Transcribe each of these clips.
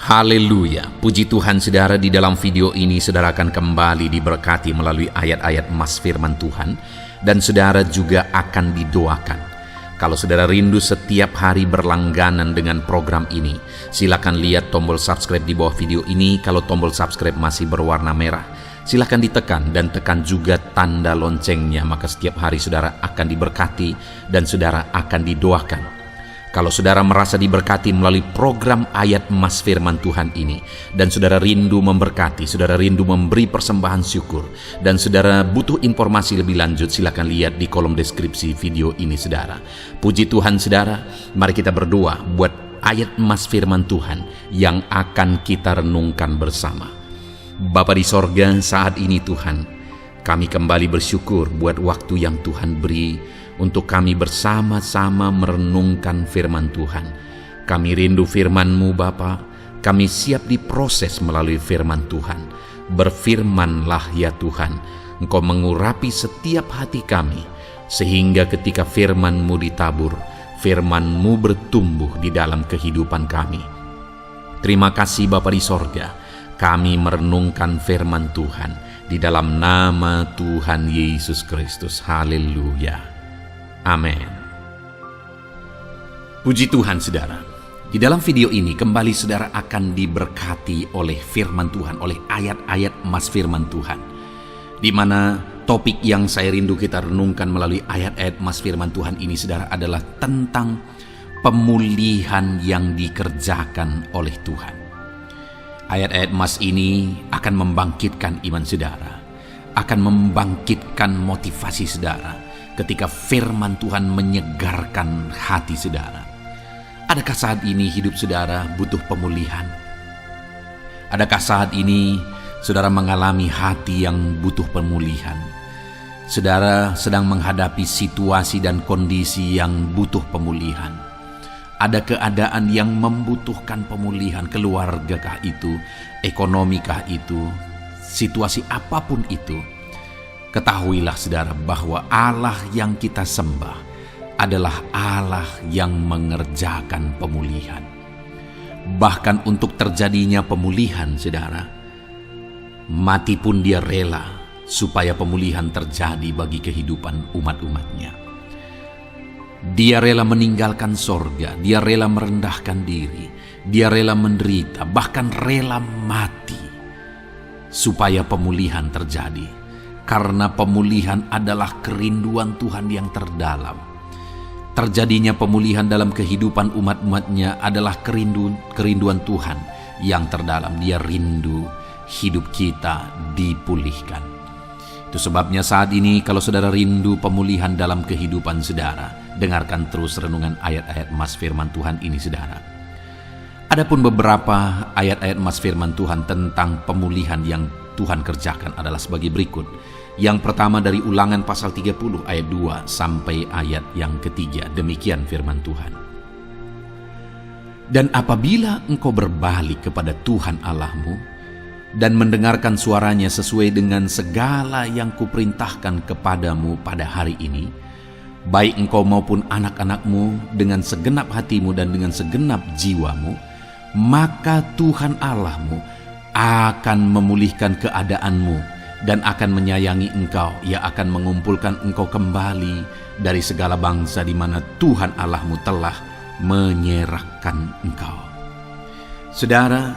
Haleluya, puji Tuhan saudara. Di dalam video ini saudara akan kembali diberkati melalui ayat-ayat emas firman Tuhan, dan saudara juga akan didoakan. Kalau saudara rindu setiap hari berlangganan dengan program ini, silakan lihat tombol subscribe di bawah video ini. Kalau tombol subscribe masih berwarna merah, silakan ditekan dan tekan juga tanda loncengnya, maka setiap hari saudara akan diberkati dan saudara akan didoakan. Kalau saudara merasa diberkati melalui program ayat emas firman Tuhan ini, dan saudara rindu memberkati, saudara rindu memberi persembahan syukur, dan saudara butuh informasi lebih lanjut, silakan lihat di kolom deskripsi video ini saudara. Puji Tuhan saudara, mari kita berdoa buat ayat emas firman Tuhan yang akan kita renungkan bersama. Bapa di sorga, saat ini Tuhan, kami kembali bersyukur buat waktu yang Tuhan beri untuk kami bersama-sama merenungkan firman Tuhan. Kami rindu firman-Mu Bapa, kami siap diproses melalui firman Tuhan. Berfirmanlah ya Tuhan, Engkau mengurapi setiap hati kami, sehingga ketika firman-Mu ditabur, firman-Mu bertumbuh di dalam kehidupan kami. Terima kasih Bapa di sorga, kami merenungkan firman Tuhan di dalam nama Tuhan Yesus Kristus. Haleluya. Amin. Puji Tuhan saudara. Di dalam video ini kembali saudara akan diberkati oleh firman Tuhan, oleh ayat-ayat emas firman Tuhan, di mana topik yang saya rindu kita renungkan melalui ayat-ayat emas firman Tuhan ini saudara adalah tentang pemulihan yang dikerjakan oleh Tuhan. Ayat-ayat emas ini akan membangkitkan iman saudara, akan membangkitkan motivasi saudara ketika firman Tuhan menyegarkan hati saudara. Adakah saat ini hidup saudara butuh pemulihan? Adakah saat ini saudara mengalami hati yang butuh pemulihan? Saudara sedang menghadapi situasi dan kondisi yang butuh pemulihan. Ada keadaan yang membutuhkan pemulihan, keluargakah itu, ekonomikah itu, situasi apapun itu. Ketahuilah saudara bahwa Allah yang kita sembah adalah Allah yang mengerjakan pemulihan. Bahkan untuk terjadinya pemulihan saudara, mati pun dia rela supaya pemulihan terjadi bagi kehidupan umat-umatnya. Dia rela meninggalkan sorga, dia rela merendahkan diri, dia rela menderita, bahkan rela mati supaya pemulihan terjadi. Karena pemulihan adalah kerinduan Tuhan yang terdalam. Terjadinya pemulihan dalam kehidupan umat-umatnya adalah kerinduan Tuhan yang terdalam. Dia rindu hidup kita dipulihkan. Itu sebabnya saat ini kalau saudara rindu pemulihan dalam kehidupan saudara, dengarkan terus renungan ayat-ayat emas firman Tuhan ini saudara. Adapun beberapa ayat-ayat emas firman Tuhan tentang pemulihan yang Tuhan kerjakan adalah sebagai berikut. Yang pertama dari Ulangan pasal 30 ayat 2 sampai ayat yang ketiga. Demikian firman Tuhan. Dan apabila engkau berbalik kepada Tuhan Allahmu dan mendengarkan suaranya sesuai dengan segala yang kuperintahkan kepadamu pada hari ini, baik engkau maupun anak-anakmu dengan segenap hatimu dan dengan segenap jiwamu, maka Tuhan Allahmu akan memulihkan keadaanmu dan akan menyayangi engkau. Ia akan mengumpulkan engkau kembali dari segala bangsa di mana Tuhan Allahmu telah menyerahkan engkau. Saudara,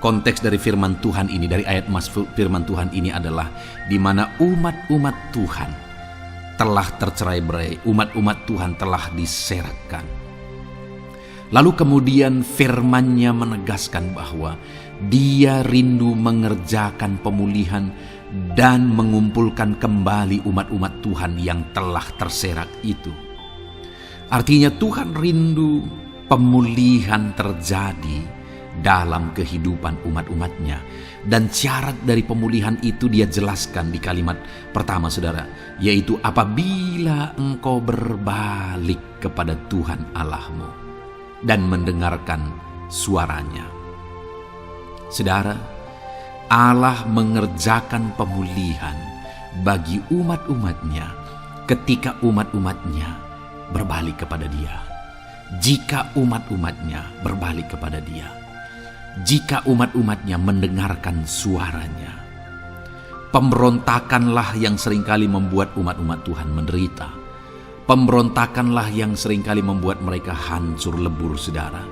konteks dari firman Tuhan ini, dari ayat emas firman Tuhan ini adalah di mana umat-umat Tuhan telah tercerai-berai, umat-umat Tuhan telah diserahkan. Lalu kemudian firman-Nya menegaskan bahwa Dia rindu mengerjakan pemulihan dan mengumpulkan kembali umat-umat Tuhan yang telah terserak itu. Artinya Tuhan rindu pemulihan terjadi dalam kehidupan umat-umatnya. Dan syarat dari pemulihan itu Dia jelaskan di kalimat pertama saudara, yaitu apabila engkau berbalik kepada Tuhan Allahmu dan mendengarkan suaranya. Saudara, Allah mengerjakan pemulihan bagi umat-umatnya ketika umat-umatnya berbalik kepada Dia. Jika umat-umatnya berbalik kepada Dia. jika umat-umatnya mendengarkan suaranya. Pemberontakanlah yang seringkali membuat umat-umat Tuhan menderita. Pemberontakanlah yang seringkali membuat mereka hancur lebur, saudara.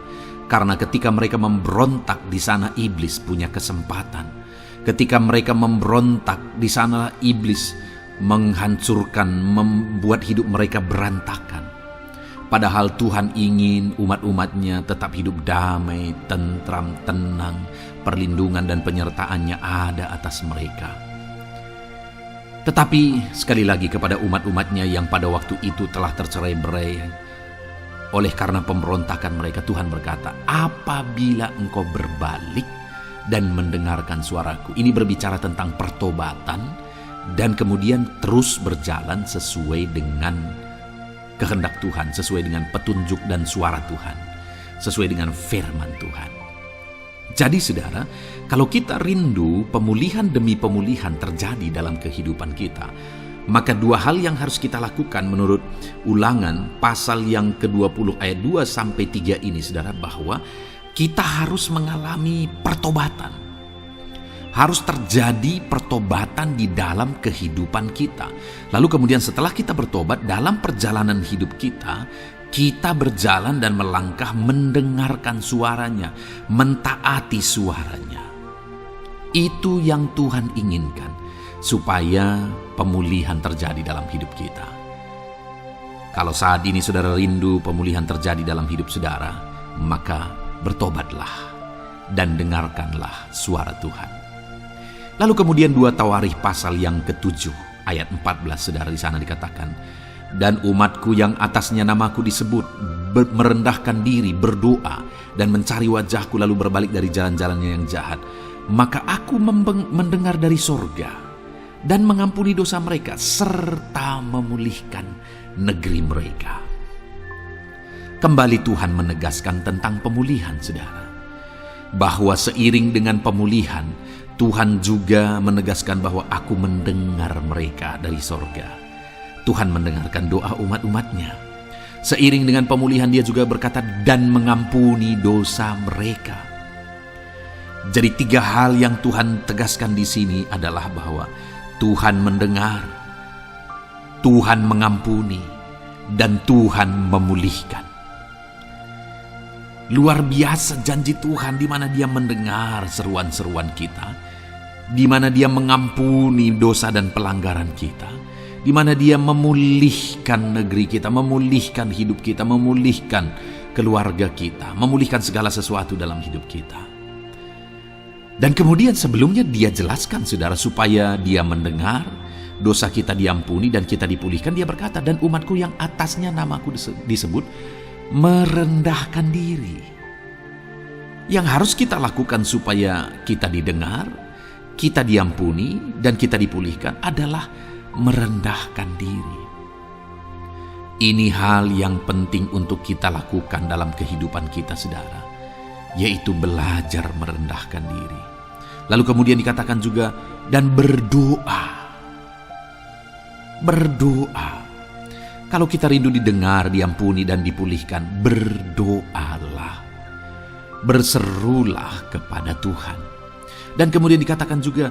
Karena ketika mereka memberontak, di sana iblis punya kesempatan. Ketika mereka memberontak, di sana iblis menghancurkan, membuat hidup mereka berantakan. Padahal Tuhan ingin umat-umatnya tetap hidup damai, tentram, tenang, perlindungan dan penyertaannya ada atas mereka. Tetapi sekali lagi kepada umat-umatnya yang pada waktu itu telah tercerai-berai oleh karena pemberontakan mereka, Tuhan berkata, apabila engkau berbalik dan mendengarkan suaraku. Ini berbicara tentang pertobatan dan kemudian terus berjalan sesuai dengan kehendak Tuhan, sesuai dengan petunjuk dan suara Tuhan, sesuai dengan firman Tuhan. Jadi saudara, kalau kita rindu pemulihan demi pemulihan terjadi dalam kehidupan kita, maka dua hal yang harus kita lakukan menurut Ulangan pasal yang ke-20 ayat 2-3 ini, saudara, bahwa kita harus mengalami pertobatan. Harus terjadi pertobatan di dalam kehidupan kita. Lalu kemudian setelah kita bertobat, dalam perjalanan hidup kita, kita berjalan dan melangkah mendengarkan suaranya, mentaati suaranya. Itu yang Tuhan inginkan, supaya pemulihan terjadi dalam hidup kita. Kalau saat ini saudara rindu pemulihan terjadi dalam hidup saudara, maka bertobatlah dan dengarkanlah suara Tuhan. Lalu kemudian 2 Tawarikh pasal yang ke-7 ayat 14, saudara, di sana dikatakan, dan umatku yang atasnya namaku disebut merendahkan diri, berdoa dan mencari wajahku lalu berbalik dari jalan-jalannya yang jahat, maka aku mendengar dari sorga dan mengampuni dosa mereka serta memulihkan negeri mereka. Kembali Tuhan menegaskan tentang pemulihan, saudara, bahwa seiring dengan pemulihan Tuhan juga menegaskan bahwa aku mendengar mereka dari sorga. Tuhan mendengarkan doa umat-umatnya. Seiring dengan pemulihan dia juga berkata dan mengampuni dosa mereka. Jadi 3 hal yang Tuhan tegaskan di sini adalah bahwa Tuhan mendengar, Tuhan mengampuni, dan Tuhan memulihkan. Luar biasa janji Tuhan di mana Dia mendengar seruan-seruan kita, di mana Dia mengampuni dosa dan pelanggaran kita, di mana Dia memulihkan negeri kita, memulihkan hidup kita, memulihkan keluarga kita, memulihkan segala sesuatu dalam hidup kita. Dan kemudian sebelumnya Dia jelaskan, saudara, supaya Dia mendengar, dosa kita diampuni dan kita dipulihkan. Dia berkata, dan umatku yang atasnya namaku disebut merendahkan diri. Yang harus kita lakukan supaya kita didengar, kita diampuni, dan kita dipulihkan adalah merendahkan diri. Ini hal yang penting untuk kita lakukan dalam kehidupan kita, saudara, yaitu belajar merendahkan diri. Lalu kemudian dikatakan juga, dan berdoa. Berdoa. Kalau kita rindu didengar, diampuni, dan dipulihkan, berdoalah. Berserulah kepada Tuhan. Dan kemudian dikatakan juga,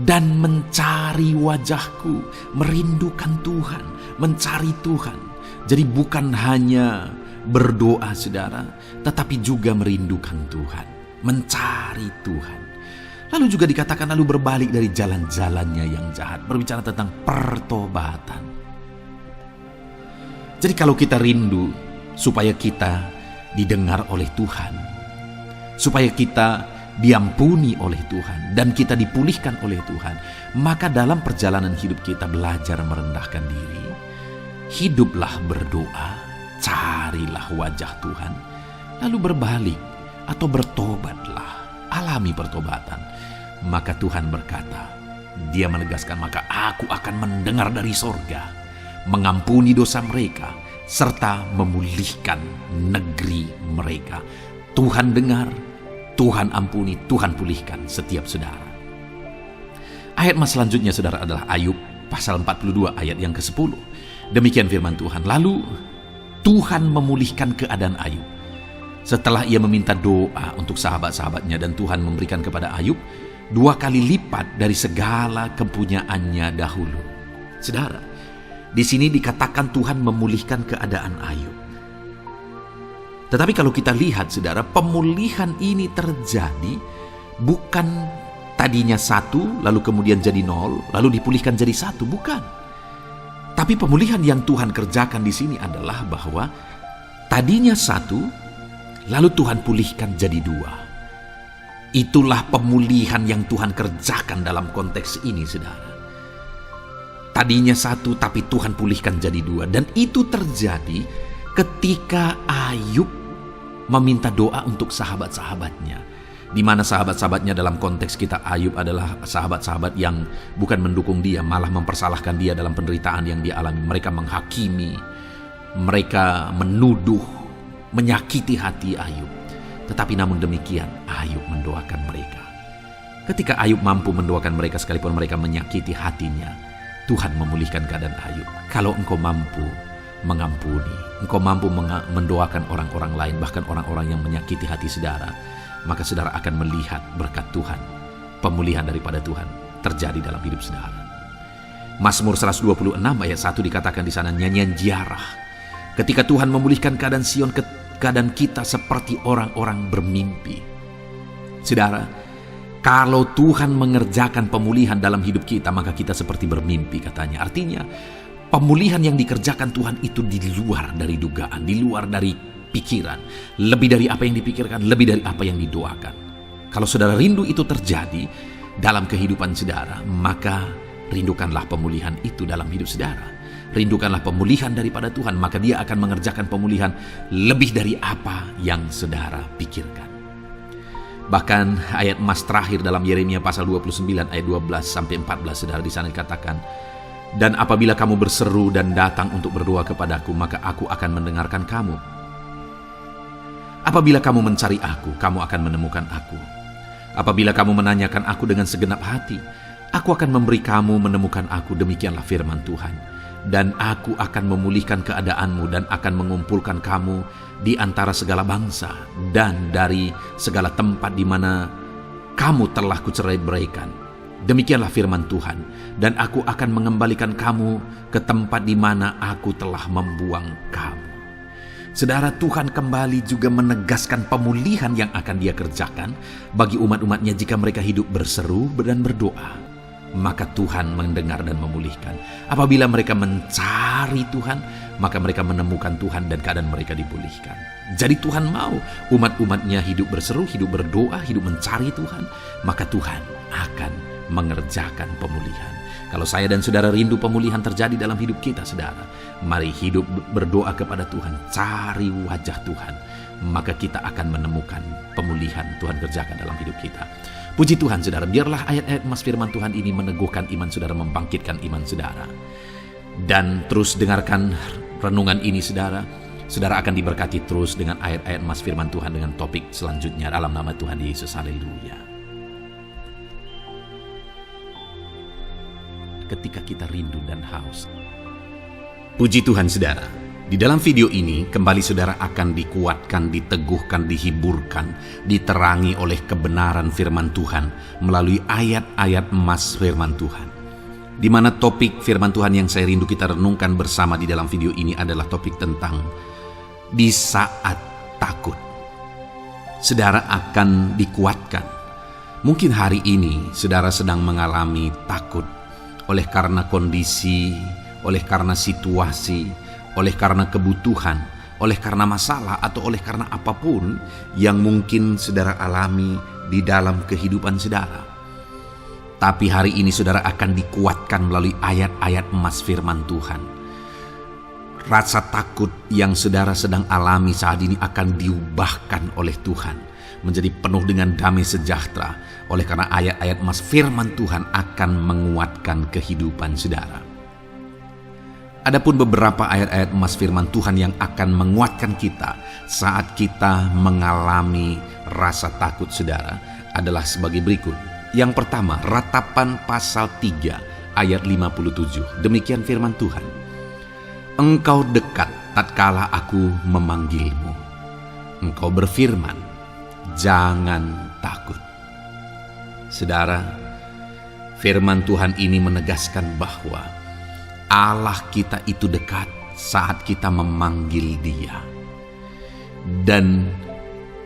dan mencari wajahku, merindukan Tuhan, mencari Tuhan. Jadi bukan hanya berdoa, saudara, tetapi juga merindukan Tuhan, mencari Tuhan. Lalu juga dikatakan lalu berbalik dari jalan-jalannya yang jahat, berbicara tentang pertobatan. Jadi kalau kita rindu supaya kita didengar oleh Tuhan, supaya kita diampuni oleh Tuhan, dan kita dipulihkan oleh Tuhan, maka dalam perjalanan hidup kita belajar merendahkan diri, hiduplah berdoa, carilah wajah Tuhan, lalu berbalik atau bertobatlah, alami pertobatan. Maka Tuhan berkata, Dia menegaskan, maka aku akan mendengar dari sorga, mengampuni dosa mereka, serta memulihkan negeri mereka. Tuhan dengar, Tuhan ampuni, Tuhan pulihkan setiap saudara. Ayat mas selanjutnya, saudara, adalah Ayub pasal 42 ayat yang ke-10. Demikian firman Tuhan. Lalu Tuhan memulihkan keadaan Ayub Setelah ia meminta doa untuk sahabat-sahabatnya dan Tuhan memberikan kepada Ayub 2 kali lipat dari segala kepunyaannya dahulu. Saudara, di sini dikatakan Tuhan memulihkan keadaan Ayub. Tetapi kalau kita lihat, saudara, pemulihan ini terjadi bukan tadinya 1, lalu kemudian jadi 0, lalu dipulihkan jadi 1, bukan. Tapi pemulihan yang Tuhan kerjakan di sini adalah bahwa tadinya 1, lalu Tuhan pulihkan jadi 2. Itulah pemulihan yang Tuhan kerjakan dalam konteks ini, saudara. Tadinya 1, tapi Tuhan pulihkan jadi 2. Dan itu terjadi ketika Ayub meminta doa untuk sahabat-sahabatnya. Di mana sahabat-sahabatnya dalam konteks kita, Ayub adalah sahabat-sahabat yang bukan mendukung dia, malah mempersalahkan dia dalam penderitaan yang dia alami. Mereka menghakimi, mereka menuduh, menyakiti hati Ayub. Tetapi namun demikian, Ayub mendoakan mereka. Ketika Ayub mampu mendoakan mereka sekalipun mereka menyakiti hatinya, Tuhan memulihkan keadaan Ayub. Kalau engkau mampu mengampuni, engkau mampu mendoakan orang-orang lain, bahkan orang-orang yang menyakiti hati saudara, maka saudara akan melihat berkat Tuhan, pemulihan daripada Tuhan terjadi dalam hidup saudara. Mazmur 126 ayat 1 dikatakan di sana, nyanyian ziarah. Ketika Tuhan memulihkan keadaan Sion, keadaan kita seperti orang-orang bermimpi. Saudara, kalau Tuhan mengerjakan pemulihan dalam hidup kita, maka kita seperti bermimpi katanya. Artinya, pemulihan yang dikerjakan Tuhan itu di luar dari dugaan, di luar dari pikiran, lebih dari apa yang dipikirkan, lebih dari apa yang didoakan. Kalau saudara rindu itu terjadi dalam kehidupan saudara, maka rindukanlah pemulihan itu dalam hidup saudara. Rindukanlah pemulihan daripada Tuhan, maka Dia akan mengerjakan pemulihan lebih dari apa yang saudara pikirkan. Bahkan ayat emas terakhir dalam Yeremia pasal 29 ayat 12-14 saudara, di sana dikatakan, dan apabila kamu berseru dan datang untuk berdoa kepadaku, maka aku akan mendengarkan kamu. Apabila kamu mencari aku, kamu akan menemukan aku. Apabila kamu menanyakan aku dengan segenap hati, aku akan memberi kamu menemukan aku, demikianlah firman Tuhan. Dan aku akan memulihkan keadaanmu dan akan mengumpulkan kamu di antara segala bangsa dan dari segala tempat di mana kamu telah kucerai-beraikan. Demikianlah firman Tuhan, dan aku akan mengembalikan kamu ke tempat di mana aku telah membuang kamu. Saudara, Tuhan kembali juga menegaskan pemulihan yang akan Dia kerjakan bagi umat-umatnya jika mereka hidup berseru dan berdoa. Maka Tuhan mendengar dan memulihkan. Apabila mereka mencari Tuhan, maka mereka menemukan Tuhan dan keadaan mereka dipulihkan. Jadi Tuhan mau umat-umatnya hidup berseru, hidup berdoa, hidup mencari Tuhan, maka Tuhan akan mengerjakan pemulihan. Kalau saya dan saudara rindu pemulihan terjadi dalam hidup kita, saudara, mari hidup berdoa kepada Tuhan, cari wajah Tuhan, maka kita akan menemukan pemulihan Tuhan kerjakan dalam hidup kita. Puji Tuhan, saudara, biarlah ayat-ayat emas firman Tuhan ini meneguhkan iman saudara, membangkitkan iman saudara. Dan terus dengarkan renungan ini, saudara. Saudara akan diberkati terus dengan ayat-ayat emas firman Tuhan dengan topik selanjutnya dalam nama Tuhan Yesus. Haleluya. Ketika kita rindu dan haus. Puji Tuhan, saudara. Di dalam video ini kembali saudara akan dikuatkan, diteguhkan, dihiburkan, diterangi oleh kebenaran firman Tuhan melalui ayat-ayat emas firman Tuhan. Di mana topik firman Tuhan yang saya rindu kita renungkan bersama di dalam video ini adalah topik tentang di saat takut. Saudara akan dikuatkan. Mungkin hari ini saudara sedang mengalami takut oleh karena kondisi, oleh karena situasi, oleh karena kebutuhan, oleh karena masalah, atau oleh karena apapun yang mungkin saudara alami di dalam kehidupan saudara. Tapi hari ini saudara akan dikuatkan melalui ayat-ayat emas firman Tuhan. Rasa takut yang saudara sedang alami saat ini akan diubahkan oleh Tuhan menjadi penuh dengan damai sejahtera, oleh karena ayat-ayat emas firman Tuhan akan menguatkan kehidupan saudara. Adapun beberapa ayat-ayat emas firman Tuhan yang akan menguatkan kita saat kita mengalami rasa takut saudara adalah sebagai berikut. Yang pertama, Ratapan pasal 3 ayat 57. Demikian firman Tuhan. Engkau dekat tatkala aku memanggilmu. Engkau berfirman, jangan takut. Saudara, firman Tuhan ini menegaskan bahwa Allah kita itu dekat saat kita memanggil Dia. Dan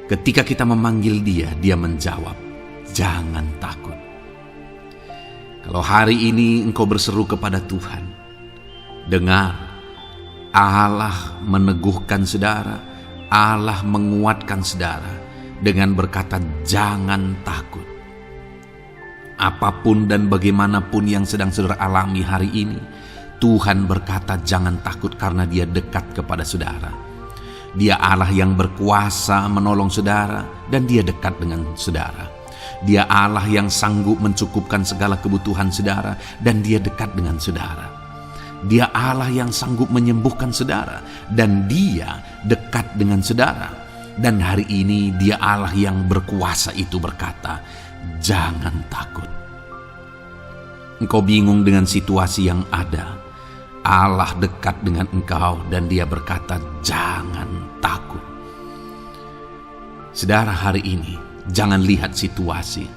ketika kita memanggil Dia, Dia menjawab, jangan takut. Kalau hari ini engkau berseru kepada Tuhan, dengar, Allah meneguhkan saudara, Allah menguatkan saudara dengan berkata, jangan takut. Apapun dan bagaimanapun yang sedang saudara alami hari ini, Tuhan berkata jangan takut karena Dia dekat kepada saudara. Dia Allah yang berkuasa menolong saudara dan Dia dekat dengan saudara. Dia Allah yang sanggup mencukupkan segala kebutuhan saudara dan Dia dekat dengan saudara. Dia Allah yang sanggup menyembuhkan saudara dan Dia dekat dengan saudara. Dan hari ini Dia Allah yang berkuasa itu berkata, jangan takut. Engkau bingung dengan situasi yang ada. Allah dekat dengan engkau dan Dia berkata, jangan takut. Saudara, hari ini jangan lihat situasi.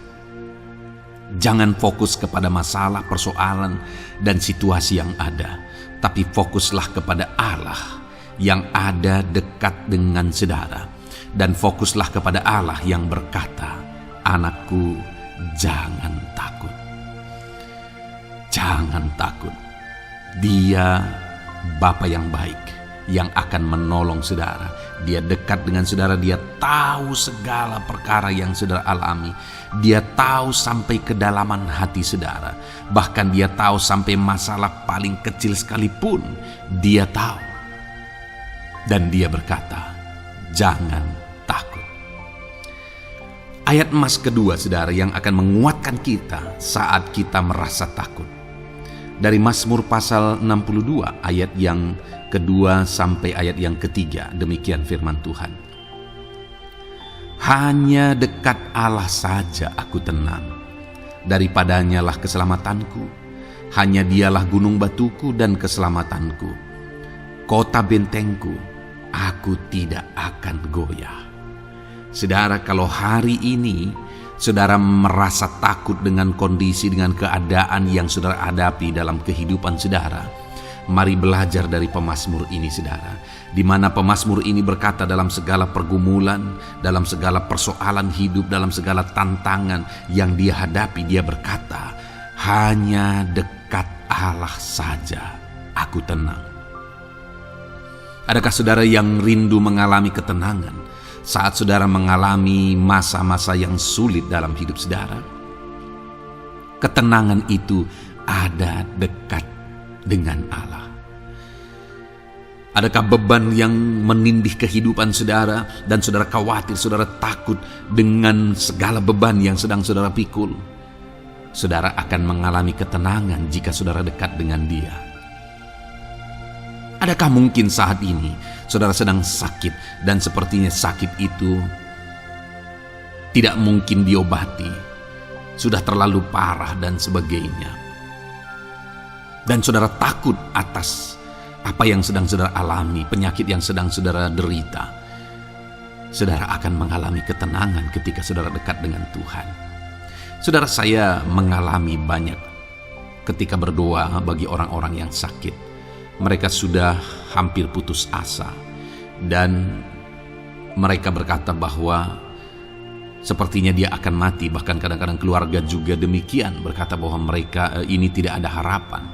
Jangan fokus kepada masalah, persoalan, dan situasi yang ada. Tapi fokuslah kepada Allah yang ada dekat dengan saudara. Dan fokuslah kepada Allah yang berkata, anakku, jangan takut. Jangan takut. Dia Bapa yang baik, yang akan menolong saudara. Dia dekat dengan saudara, Dia tahu segala perkara yang saudara alami. Dia tahu sampai kedalaman hati saudara. Bahkan Dia tahu sampai masalah paling kecil sekalipun, Dia tahu. Dan Dia berkata, jangan takut. Ayat emas kedua, saudara, yang akan menguatkan kita saat kita merasa takut. Dari Mazmur pasal 62 ayat yang kedua sampai ayat yang ketiga, demikian firman Tuhan. Hanya dekat Allah saja aku tenang, daripadanya lah keselamatanku. Hanya Dialah gunung batuku dan keselamatanku, kota bentengku, aku tidak akan goyah. Saudara, kalau hari ini saudara merasa takut dengan kondisi, dengan keadaan yang saudara hadapi dalam kehidupan saudara, mari belajar dari pemazmur ini, saudara. Di mana pemazmur ini berkata dalam segala pergumulan, dalam segala persoalan hidup, dalam segala tantangan yang dia hadapi, dia berkata, hanya dekat Allah saja aku tenang. Adakah saudara yang rindu mengalami ketenangan saat saudara mengalami masa-masa yang sulit dalam hidup saudara? Ketenangan itu ada dekat dengan Allah. Adakah beban yang menindih kehidupan saudara dan saudara khawatir, saudara takut dengan segala beban yang sedang saudara pikul? Saudara akan mengalami ketenangan jika saudara dekat dengan Dia. Adakah mungkin saat ini saudara sedang sakit dan sepertinya sakit itu tidak mungkin diobati, sudah terlalu parah dan sebagainya, dan saudara takut atas apa yang sedang saudara alami, penyakit yang sedang saudara derita? Saudara akan mengalami ketenangan ketika saudara dekat dengan Tuhan. Saudara, saya mengalami banyak ketika berdoa bagi orang-orang yang sakit. Mereka sudah hampir putus asa dan mereka berkata bahwa sepertinya dia akan mati. Bahkan kadang-kadang keluarga juga demikian, berkata bahwa mereka ini tidak ada harapan.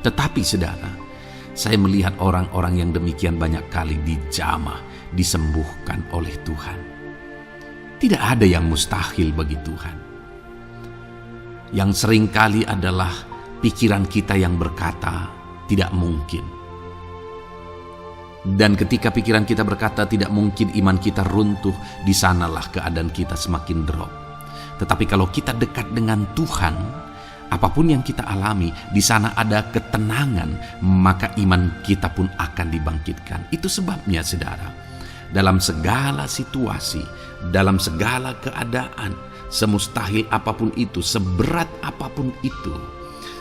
Tetapi saudara, saya melihat orang-orang yang demikian banyak kali dijamah, disembuhkan oleh Tuhan. Tidak ada yang mustahil bagi Tuhan. Yang seringkali adalah pikiran kita yang berkata tidak mungkin. Dan ketika pikiran kita berkata tidak mungkin, iman kita runtuh, di sanalah keadaan kita semakin drop. Tetapi kalau kita dekat dengan Tuhan, apapun yang kita alami, di sana ada ketenangan, maka iman kita pun akan dibangkitkan. Itu sebabnya saudara, dalam segala situasi, dalam segala keadaan, semustahil apapun itu, seberat apapun itu,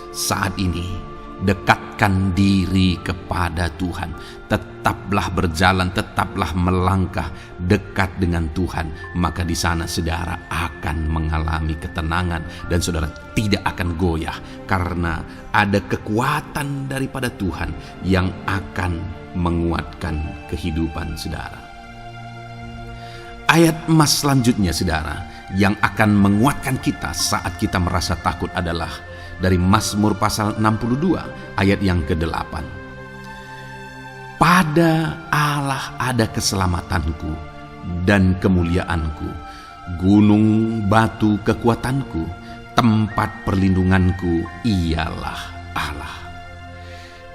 saat ini dekatkan diri kepada Tuhan. Tetaplah berjalan, tetaplah melangkah dekat dengan Tuhan. Maka di sana saudara akan mengalami ketenangan dan saudara tidak akan goyah. Karena ada kekuatan daripada Tuhan yang akan menguatkan kehidupan saudara. Ayat emas selanjutnya saudara yang akan menguatkan kita saat kita merasa takut adalah dari Mazmur pasal 62 ayat yang ke-8. Pada Allah ada keselamatanku dan kemuliaanku, gunung batu kekuatanku, tempat perlindunganku ialah Allah.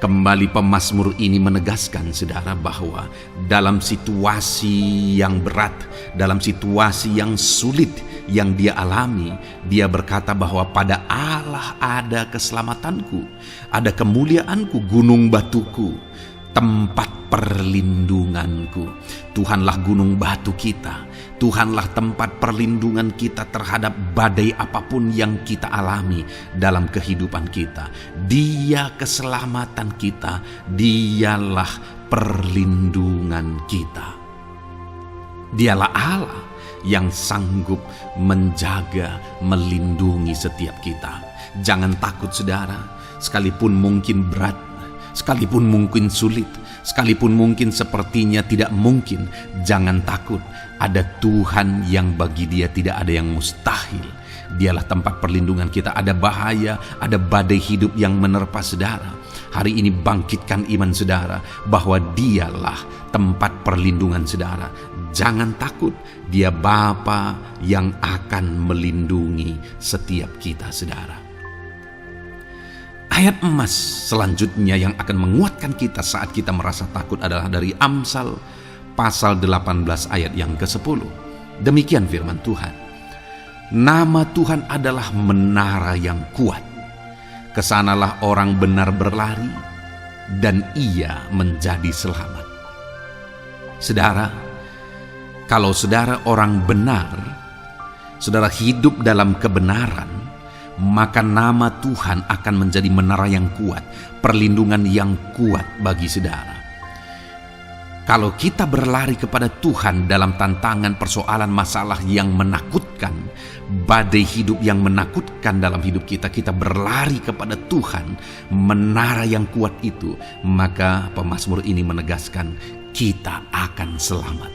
Kembali pemazmur ini menegaskan saudara bahwa dalam situasi yang berat, dalam situasi yang sulit yang dia alami, dia berkata bahwa pada Allah ada keselamatanku, ada kemuliaanku, gunung batuku, tempat perlindunganku. Tuhanlah gunung batu kita. Tuhanlah tempat perlindungan kita terhadap badai apapun yang kita alami dalam kehidupan kita. Dia keselamatan kita, dialah perlindungan kita. Dialah Allah yang sanggup menjaga, melindungi setiap kita. Jangan takut saudara, sekalipun mungkin berat, sekalipun mungkin sulit, sekalipun mungkin sepertinya tidak mungkin, jangan takut. Ada Tuhan yang bagi dia tidak ada yang mustahil. Dialah tempat perlindungan kita. Ada bahaya, ada badai hidup yang menerpa saudara. Hari ini bangkitkan iman saudara bahwa dialah tempat perlindungan saudara. Jangan takut, dia Bapa yang akan melindungi setiap kita saudara. Ayat emas selanjutnya yang akan menguatkan kita saat kita merasa takut adalah dari Amsal pasal 18 ayat yang ke-10. Demikian firman Tuhan. Nama Tuhan adalah menara yang kuat. Kesanalah orang benar berlari dan ia menjadi selamat. Saudara, kalau saudara orang benar, saudara hidup dalam kebenaran, maka nama Tuhan akan menjadi menara yang kuat, perlindungan yang kuat bagi saudara. Kalau kita berlari kepada Tuhan dalam tantangan, persoalan, masalah yang menakutkan, badai hidup yang menakutkan dalam hidup kita, kita berlari kepada Tuhan, menara yang kuat itu, maka pemazmur ini menegaskan kita akan selamat.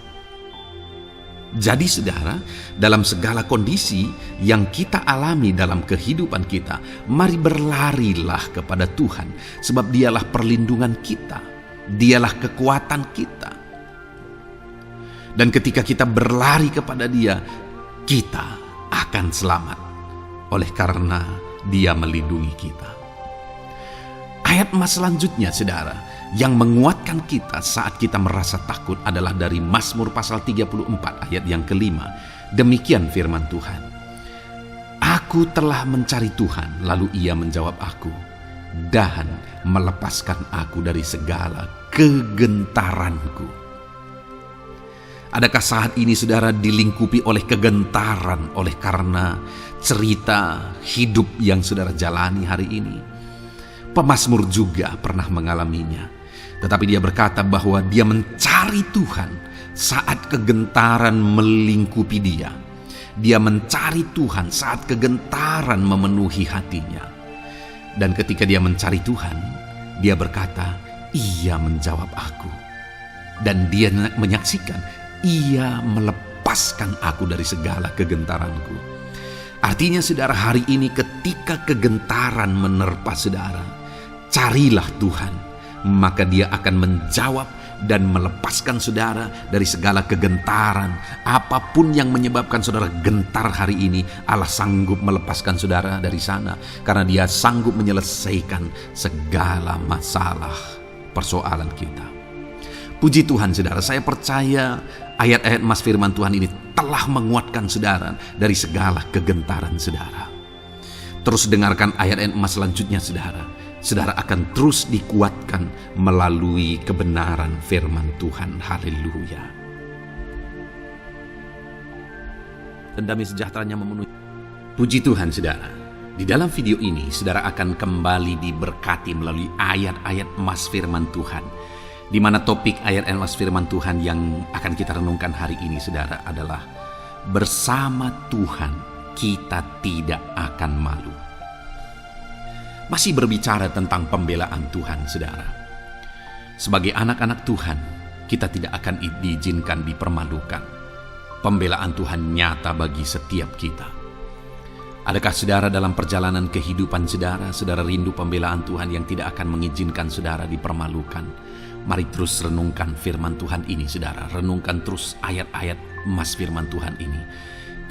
Jadi saudara, dalam segala kondisi yang kita alami dalam kehidupan kita, mari berlarilah kepada Tuhan, sebab dialah perlindungan kita. Dialah kekuatan kita. Dan ketika kita berlari kepada dia, kita akan selamat. Oleh karena dia melindungi kita. Ayat emas selanjutnya saudara, yang menguatkan kita saat kita merasa takut adalah dari Mazmur pasal 34 ayat yang ke-5. Demikian firman Tuhan. Aku telah mencari Tuhan, lalu ia menjawab aku dan melepaskan aku dari segala kegentaranku. Adakah saat ini saudara dilingkupi oleh kegentaran oleh karena cerita hidup yang saudara jalani hari ini? Pemazmur juga pernah mengalaminya. Tetapi dia berkata bahwa dia mencari Tuhan saat kegentaran melingkupi dia. Dia mencari Tuhan saat kegentaran memenuhi hatinya. Dan ketika dia mencari Tuhan, dia berkata, ia menjawab aku. Dan dia menyaksikan, ia melepaskan aku dari segala kegentaranku. Artinya saudara, hari ini ketika kegentaran menerpa saudara, carilah Tuhan, maka dia akan menjawab dan melepaskan saudara dari segala kegentaran. Apapun yang menyebabkan saudara gentar hari ini, Allah sanggup melepaskan saudara dari sana, karena dia sanggup menyelesaikan segala masalah persoalan kita. Puji Tuhan saudara, saya percaya ayat-ayat emas firman Tuhan ini telah menguatkan saudara dari segala kegentaran saudara. Terus dengarkan ayat-ayat emas selanjutnya saudara. Saudara akan terus dikuatkan melalui kebenaran firman Tuhan. Haleluya. Dan damai sejahteranya memenuhi. Puji Tuhan saudara. Di dalam video ini, saudara akan kembali diberkati melalui ayat-ayat emas firman Tuhan. Di mana topik ayat emas firman Tuhan yang akan kita renungkan hari ini, saudara, adalah bersama Tuhan kita tidak akan malu. Masih berbicara tentang pembelaan Tuhan, saudara. Sebagai anak-anak Tuhan, kita tidak akan diizinkan dipermalukan. Pembelaan Tuhan nyata bagi setiap kita. Adakah saudara dalam perjalanan kehidupan saudara rindu pembelaan Tuhan yang tidak akan mengizinkan saudara dipermalukan? Mari terus renungkan firman Tuhan ini, saudara. Renungkan terus ayat-ayat emas firman Tuhan ini.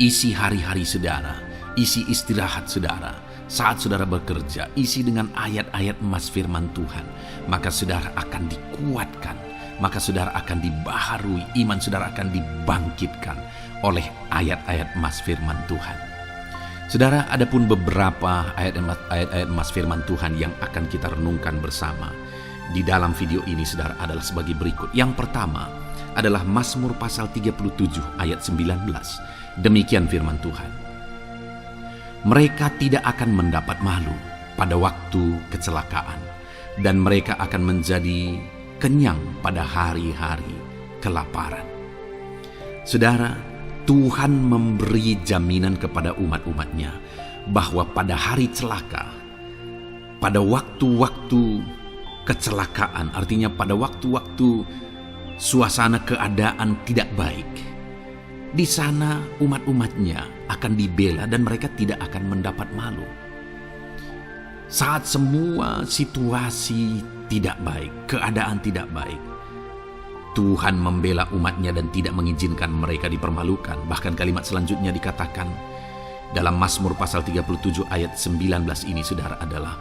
Isi hari-hari saudara, isi istirahat saudara, saat saudara bekerja, isi dengan ayat-ayat emas firman Tuhan. Maka saudara akan dikuatkan, maka saudara akan dibaharui, iman saudara akan dibangkitkan oleh ayat-ayat emas firman Tuhan. Saudara, ada pun beberapa ayat-ayat emas firman Tuhan yang akan kita renungkan bersama di dalam video ini, saudara, adalah sebagai berikut. Yang pertama adalah Mazmur pasal 37 ayat 19. Demikian firman Tuhan. Mereka tidak akan mendapat malu pada waktu kecelakaan, dan mereka akan menjadi kenyang pada hari-hari kelaparan. Saudara, Tuhan memberi jaminan kepada umat-umatnya bahwa pada hari celaka, pada waktu-waktu kecelakaan, artinya pada waktu-waktu suasana keadaan tidak baik, di sana umat-umatnya akan dibela dan mereka tidak akan mendapat malu. Saat semua situasi tidak baik, keadaan tidak baik, Tuhan membela umatnya dan tidak mengizinkan mereka dipermalukan. Bahkan kalimat selanjutnya dikatakan dalam Mazmur pasal 37 ayat 19 ini, saudara, adalah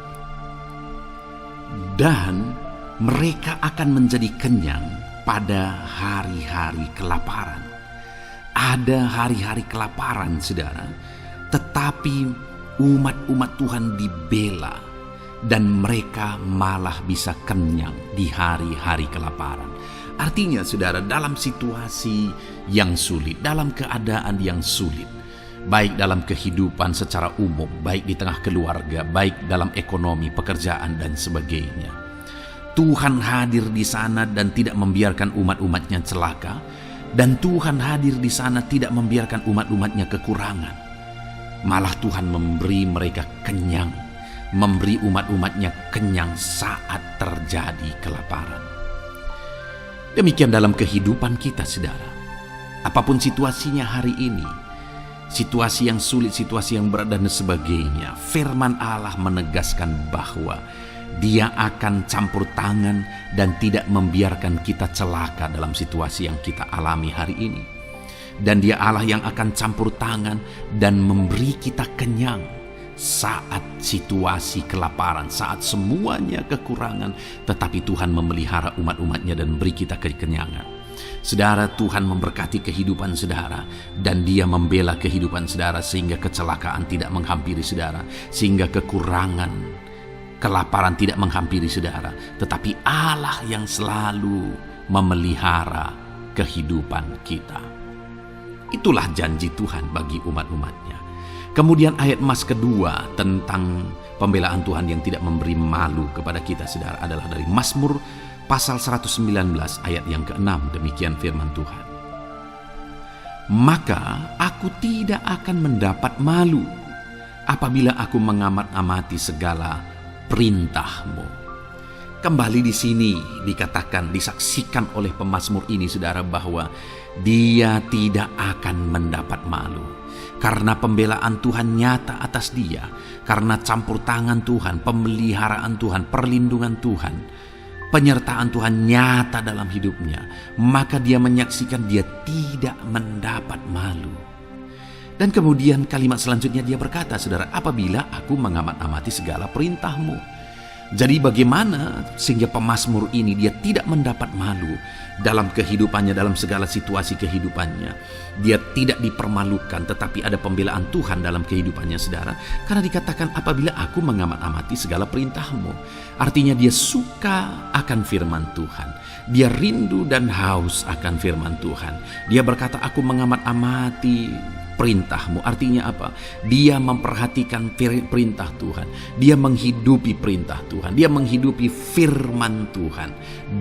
dan mereka akan menjadi kenyang pada hari-hari kelaparan. Ada hari-hari kelaparan, saudara, tetapi umat-umat Tuhan dibela dan mereka malah bisa kenyang di hari-hari kelaparan. Artinya, saudara, dalam situasi yang sulit, dalam keadaan yang sulit, baik dalam kehidupan secara umum, baik di tengah keluarga, baik dalam ekonomi, pekerjaan, dan sebagainya, Tuhan hadir di sana dan tidak membiarkan umat-umatnya celaka, dan Tuhan hadir di sana tidak membiarkan umat-umatnya kekurangan. Malah Tuhan memberi mereka kenyang, memberi umat-umatnya kenyang saat terjadi kelaparan. Demikian dalam kehidupan kita, saudara. Apapun situasinya hari ini, situasi yang sulit, situasi yang berat, dan sebagainya, firman Allah menegaskan bahwa Dia akan campur tangan dan tidak membiarkan kita celaka dalam situasi yang kita alami hari ini. Dan Dia Allah yang akan campur tangan dan memberi kita kenyang saat situasi kelaparan, saat semuanya kekurangan, tetapi Tuhan memelihara umat-umatnya dan beri kita kekenyangan. Saudara, Tuhan memberkati kehidupan saudara dan Dia membela kehidupan saudara sehingga kecelakaan tidak menghampiri saudara, sehingga kekurangan, kelaparan tidak menghampiri saudara, tetapi Allah yang selalu memelihara kehidupan kita. Itulah janji Tuhan bagi umat-umatnya. Kemudian ayat emas kedua tentang pembelaan Tuhan yang tidak memberi malu kepada kita, saudara, adalah dari Mazmur pasal 119 ayat yang ke-6. Demikian firman Tuhan. Maka aku tidak akan mendapat malu apabila aku mengamat-amati segala perintah-Mu. Kembali di sini dikatakan, disaksikan oleh pemazmur ini, saudara, bahwa dia tidak akan mendapat malu. Karena pembelaan Tuhan nyata atas dia, karena campur tangan Tuhan, pemeliharaan Tuhan, perlindungan Tuhan, penyertaan Tuhan nyata dalam hidupnya, maka dia menyaksikan dia tidak mendapat malu. Dan kemudian kalimat selanjutnya dia berkata, saudara, apabila aku mengamat-amati segala perintah-Mu. Jadi bagaimana sehingga pemazmur ini dia tidak mendapat malu dalam kehidupannya, dalam segala situasi kehidupannya. Dia tidak dipermalukan, tetapi ada pembelaan Tuhan dalam kehidupannya, saudara. Karena dikatakan apabila aku mengamat-amati segala perintah-Mu. Artinya dia suka akan firman Tuhan. Dia rindu dan haus akan firman Tuhan. Dia berkata, aku mengamat-amati perintah-Mu. Artinya apa? Dia memperhatikan perintah Tuhan. Dia menghidupi perintah Tuhan. Dia menghidupi firman Tuhan.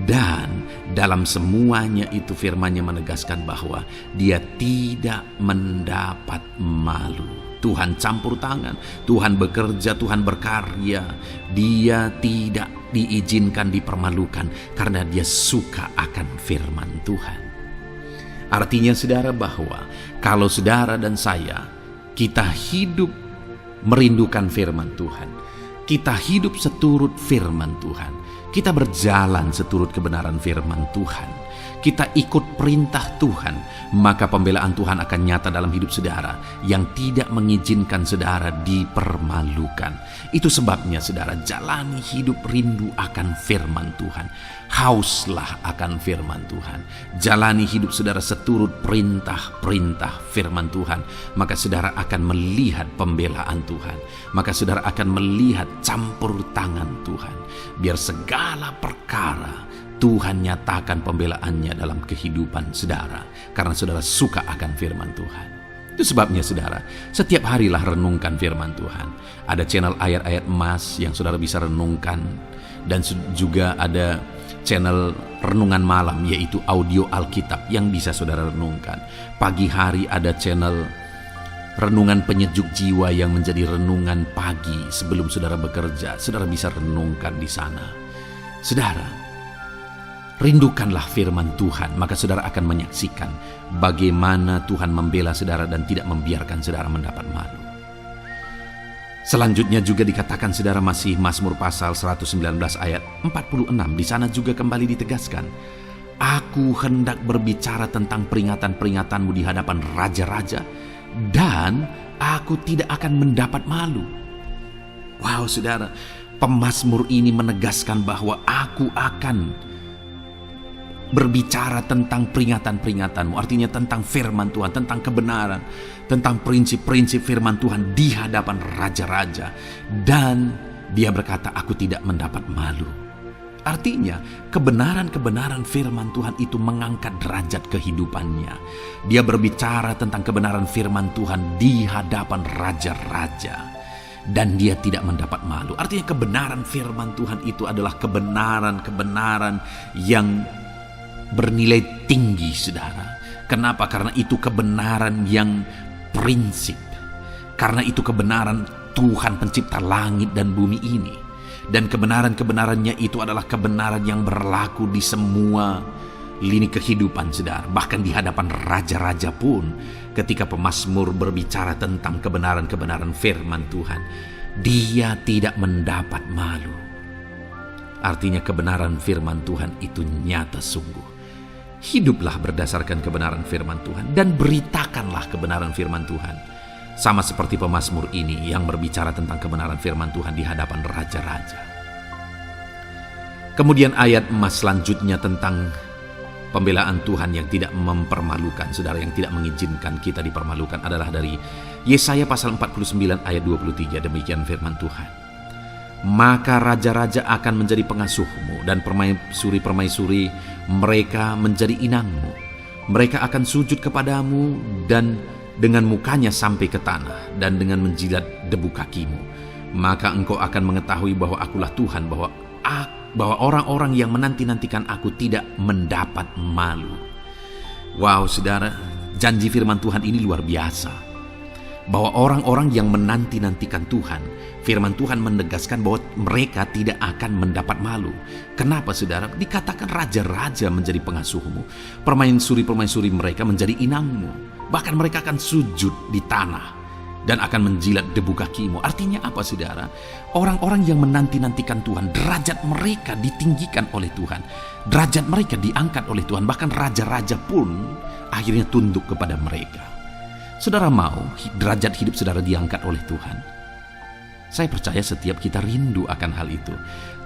Dan dalam semuanya itu firman-Nya menegaskan bahwa dia tidak mendapat malu. Tuhan campur tangan, Tuhan bekerja, Tuhan berkarya. Dia tidak diizinkan dipermalukan karena dia suka akan firman Tuhan. Artinya saudara bahwa kalau saudara dan saya, kita hidup merindukan firman Tuhan, kita hidup seturut firman Tuhan, kita berjalan seturut kebenaran firman Tuhan, kita ikut perintah Tuhan, maka pembelaan Tuhan akan nyata dalam hidup saudara yang tidak mengizinkan saudara dipermalukan. Itu sebabnya saudara, jalani hidup rindu akan firman Tuhan. Hauslah akan firman Tuhan. Jalani hidup saudara seturut perintah-perintah firman Tuhan. Maka saudara akan melihat pembelaan Tuhan. Maka saudara akan melihat campur tangan Tuhan. Biar segala perkara Tuhan nyatakan pembelaannya dalam kehidupan saudara. Karena saudara suka akan firman Tuhan. Itu sebabnya saudara, setiap harilah renungkan firman Tuhan. Ada channel ayat-ayat emas yang saudara bisa renungkan. Dan juga ada channel renungan malam, yaitu audio Alkitab yang bisa saudara renungkan. Pagi hari ada channel renungan penyejuk jiwa yang menjadi renungan pagi sebelum saudara bekerja. Saudara bisa renungkan di sana. Saudara, rindukanlah firman Tuhan, maka saudara akan menyaksikan bagaimana Tuhan membela saudara dan tidak membiarkan saudara mendapat malu. Selanjutnya juga dikatakan saudara, masih Mazmur pasal 119 ayat 46. Di sana juga kembali ditegaskan, aku hendak berbicara tentang peringatan-peringatanmu di hadapan raja-raja, dan aku tidak akan mendapat malu. Wow saudara, pemazmur ini menegaskan bahwa aku akan berbicara tentang peringatan-peringatanmu, artinya tentang firman Tuhan, tentang kebenaran, tentang prinsip-prinsip firman Tuhan di hadapan raja-raja. Dan dia berkata, aku tidak mendapat malu. Artinya, kebenaran-kebenaran firman Tuhan itu mengangkat derajat kehidupannya. Dia berbicara tentang kebenaran firman Tuhan di hadapan raja-raja. Dan dia tidak mendapat malu. Artinya kebenaran firman Tuhan itu adalah kebenaran-kebenaran yang bernilai tinggi saudara. Kenapa? Karena itu kebenaran yang prinsip. Karena itu kebenaran Tuhan pencipta langit dan bumi ini. Dan kebenaran-kebenarannya itu adalah kebenaran yang berlaku di semua lini kehidupan saudara. Bahkan di hadapan raja-raja pun, ketika pemazmur berbicara tentang kebenaran-kebenaran firman Tuhan, dia tidak mendapat malu. Artinya kebenaran firman Tuhan itu nyata sungguh. Hiduplah berdasarkan kebenaran firman Tuhan dan beritakanlah kebenaran firman Tuhan. Sama seperti pemazmur ini yang berbicara tentang kebenaran firman Tuhan di hadapan raja-raja. Kemudian ayat emas selanjutnya tentang pembelaan Tuhan yang tidak mempermalukan, saudara, yang tidak mengizinkan kita dipermalukan adalah dari Yesaya pasal 49 ayat 23. Demikian firman Tuhan. Maka raja-raja akan menjadi pengasuhmu dan permaisuri-permaisuri mereka menjadi inangmu. Mereka akan sujud kepadamu dan dengan mukanya sampai ke tanah dan dengan menjilat debu kakimu. Maka engkau akan mengetahui bahwa akulah Tuhan, bahwa orang-orang yang menanti-nantikan aku tidak mendapat malu. Wow saudara, janji firman Tuhan ini luar biasa. Bahwa orang-orang yang menanti-nantikan Tuhan, firman Tuhan menegaskan bahwa mereka tidak akan mendapat malu. Kenapa saudara? Dikatakan raja-raja menjadi pengasuhmu, permaisuri-permaisuri mereka menjadi inangmu. Bahkan mereka akan sujud di tanah dan akan menjilat debu kakimu. Artinya apa saudara? Orang-orang yang menanti-nantikan Tuhan, derajat mereka ditinggikan oleh Tuhan. Derajat mereka diangkat oleh Tuhan. Bahkan raja-raja pun akhirnya tunduk kepada mereka. Saudara mau derajat hidup saudara diangkat oleh Tuhan? Saya percaya setiap kita rindu akan hal itu.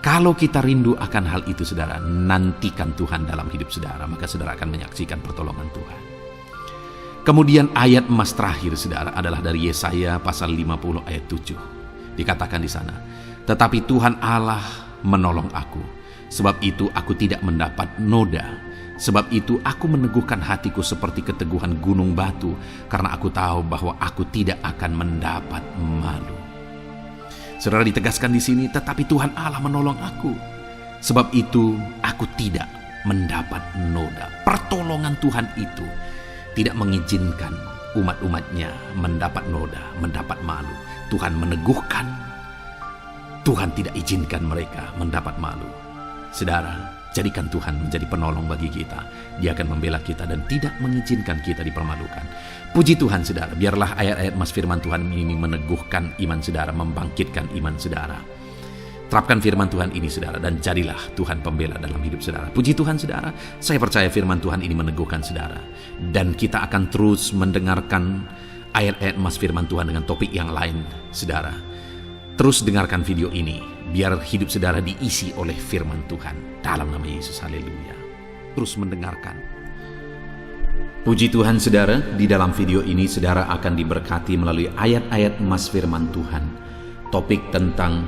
Kalau kita rindu akan hal itu saudara, nantikan Tuhan dalam hidup saudara, maka saudara akan menyaksikan pertolongan Tuhan. Kemudian ayat emas terakhir saudara adalah dari Yesaya pasal 50 ayat 7. Dikatakan di sana, tetapi Tuhan Allah menolong aku, sebab itu aku tidak mendapat noda. Sebab itu aku meneguhkan hatiku seperti keteguhan gunung batu, karena aku tahu bahwa aku tidak akan mendapat malu. Saudara, ditegaskan di sini, tetapi Tuhan Allah menolong aku. Sebab itu aku tidak mendapat noda. Pertolongan Tuhan itu tidak mengizinkan umat-umatnya mendapat noda, mendapat malu. Tuhan meneguhkan, Tuhan tidak izinkan mereka mendapat malu. Saudara, jadikan Tuhan menjadi penolong bagi kita. Dia akan membela kita dan tidak mengizinkan kita dipermalukan. Puji Tuhan, saudara. Biarlah ayat-ayat mas firman Tuhan ini meneguhkan iman saudara, membangkitkan iman saudara. Terapkan firman Tuhan ini, saudara, dan jadilah Tuhan pembela dalam hidup saudara. Puji Tuhan, saudara. Saya percaya firman Tuhan ini meneguhkan saudara. Dan kita akan terus mendengarkan ayat-ayat mas firman Tuhan dengan topik yang lain, saudara. Terus dengarkan video ini, biar hidup saudara diisi oleh firman Tuhan. Dalam nama Yesus, haleluya. Terus mendengarkan. Puji Tuhan, saudara, di dalam video ini saudara akan diberkati melalui ayat-ayat emas firman Tuhan. Topik tentang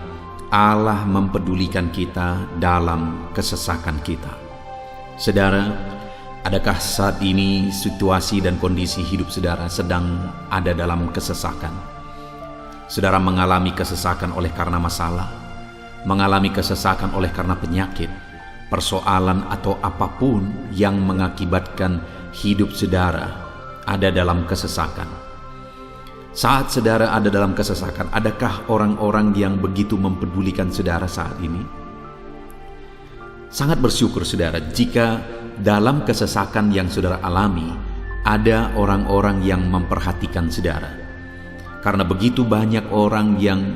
Allah mempedulikan kita dalam kesesakan kita. Saudara, adakah saat ini situasi dan kondisi hidup saudara sedang ada dalam kesesakan? Saudara mengalami kesesakan oleh karena masalah, mengalami kesesakan oleh karena penyakit, persoalan atau apapun yang mengakibatkan hidup saudara ada dalam kesesakan. Saat saudara ada dalam kesesakan, adakah orang-orang yang begitu mempedulikan saudara saat ini? Sangat bersyukur saudara jika dalam kesesakan yang saudara alami ada orang-orang yang memperhatikan saudara. Karena begitu banyak orang yang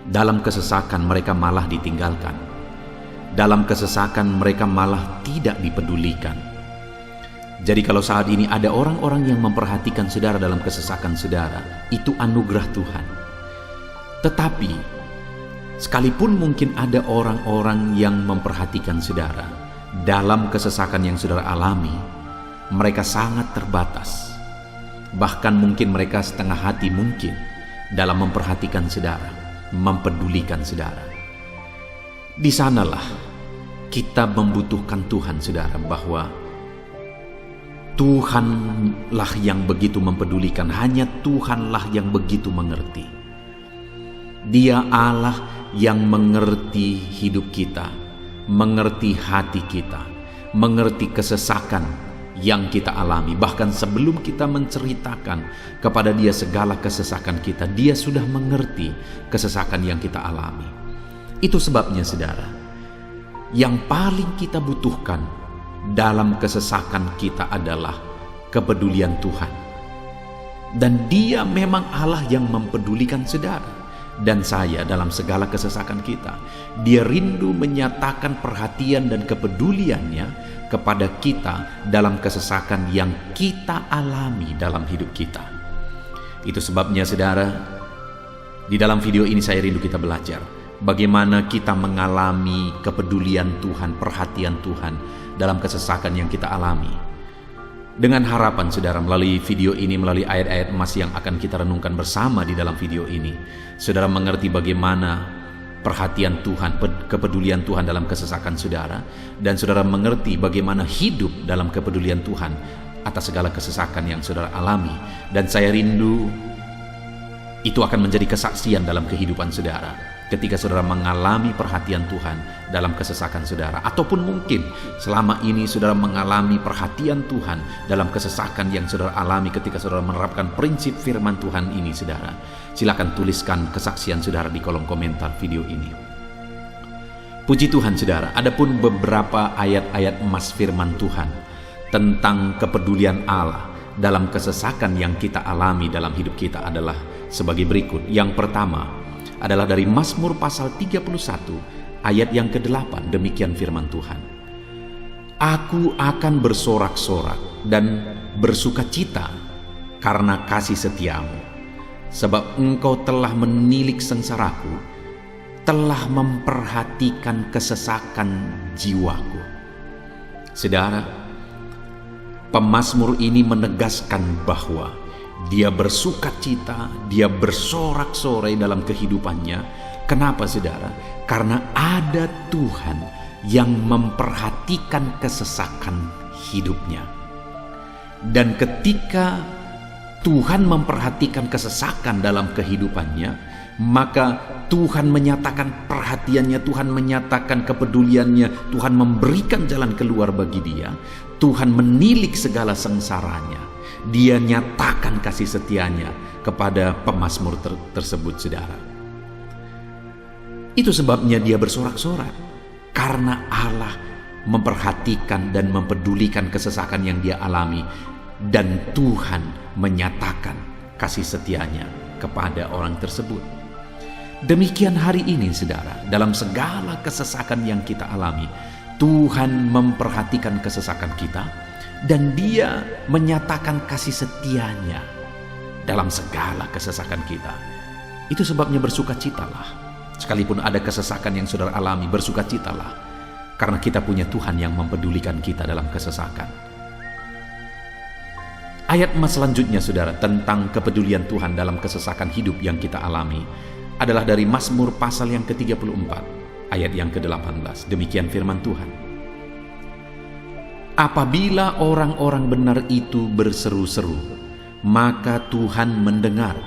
dalam kesesakan mereka malah ditinggalkan. Dalam kesesakan mereka malah tidak dipedulikan. Jadi kalau saat ini ada orang-orang yang memperhatikan saudara dalam kesesakan saudara, itu anugerah Tuhan. Tetapi sekalipun mungkin ada orang-orang yang memperhatikan saudara dalam kesesakan yang saudara alami, mereka sangat terbatas. Bahkan mungkin mereka setengah hati mungkin dalam memperhatikan saudara, mempedulikan saudara. Di sanalah kita membutuhkan Tuhan, saudara, bahwa Tuhanlah yang begitu mempedulikan, hanya Tuhanlah yang begitu mengerti. Dia Allah yang mengerti hidup kita, mengerti hati kita, mengerti kesesakan yang kita alami. Bahkan sebelum kita menceritakan kepada dia segala kesesakan kita, dia sudah mengerti kesesakan yang kita alami. Itu sebabnya, saudara, yang paling kita butuhkan dalam kesesakan kita adalah kepedulian Tuhan. Dan dia memang Allah yang mempedulikan saudara dan saya dalam segala kesesakan kita. Dia rindu menyatakan perhatian dan kepeduliannya kepada kita dalam kesesakan yang kita alami dalam hidup kita. Itu sebabnya, saudara, di dalam video ini saya rindu kita belajar bagaimana kita mengalami kepedulian Tuhan, perhatian Tuhan dalam kesesakan yang kita alami. Dengan harapan, saudara, melalui video ini, melalui ayat-ayat emas yang akan kita renungkan bersama di dalam video ini, saudara mengerti bagaimana perhatian Tuhan, kepedulian Tuhan dalam kesesakan saudara, dan saudara mengerti bagaimana hidup dalam kepedulian Tuhan atas segala kesesakan yang saudara alami. Dan saya rindu itu akan menjadi kesaksian dalam kehidupan saudara ketika saudara mengalami perhatian Tuhan dalam kesesakan saudara, ataupun mungkin selama ini saudara mengalami perhatian Tuhan dalam kesesakan yang saudara alami ketika saudara menerapkan prinsip firman Tuhan ini. Saudara, silakan tuliskan kesaksian saudara di kolom komentar video ini. Puji Tuhan, saudara, adapun beberapa ayat-ayat emas firman Tuhan tentang kepedulian Allah dalam kesesakan yang kita alami dalam hidup kita adalah sebagai berikut. Yang pertama adalah dari Mazmur pasal 31 ayat yang ke-8. Demikian firman Tuhan. Aku akan bersorak-sorak dan bersukacita karena kasih setiamu, sebab engkau telah menilik sengsaraku, telah memperhatikan kesesakan jiwaku. Saudara, pemazmur ini menegaskan bahwa dia bersukacita, dia bersorak-sorai dalam kehidupannya. Kenapa, saudara? Karena ada Tuhan yang memperhatikan kesesakan hidupnya. Dan ketika Tuhan memperhatikan kesesakan dalam kehidupannya, maka Tuhan menyatakan perhatiannya, Tuhan menyatakan kepeduliannya, Tuhan memberikan jalan keluar bagi dia, Tuhan menilik segala sengsaranya, dia nyatakan kasih setianya kepada pemazmur tersebut, saudara. Itu sebabnya dia bersorak-sorak, karena Allah memperhatikan dan mempedulikan kesesakan yang dia alami, dan Tuhan menyatakan kasih setianya kepada orang tersebut. Demikian hari ini, saudara, dalam segala kesesakan yang kita alami, Tuhan memperhatikan kesesakan kita dan Dia menyatakan kasih setianya dalam segala kesesakan kita. Itu sebabnya bersukacitalah. Sekalipun ada kesesakan yang saudara alami, bersukacitalah, karena kita punya Tuhan yang mempedulikan kita dalam kesesakan. Ayat selanjutnya, saudara, tentang kepedulian Tuhan dalam kesesakan hidup yang kita alami adalah dari Mazmur pasal yang ke-34, ayat yang ke-18. Demikian firman Tuhan. Apabila orang-orang benar itu berseru-seru, maka Tuhan mendengar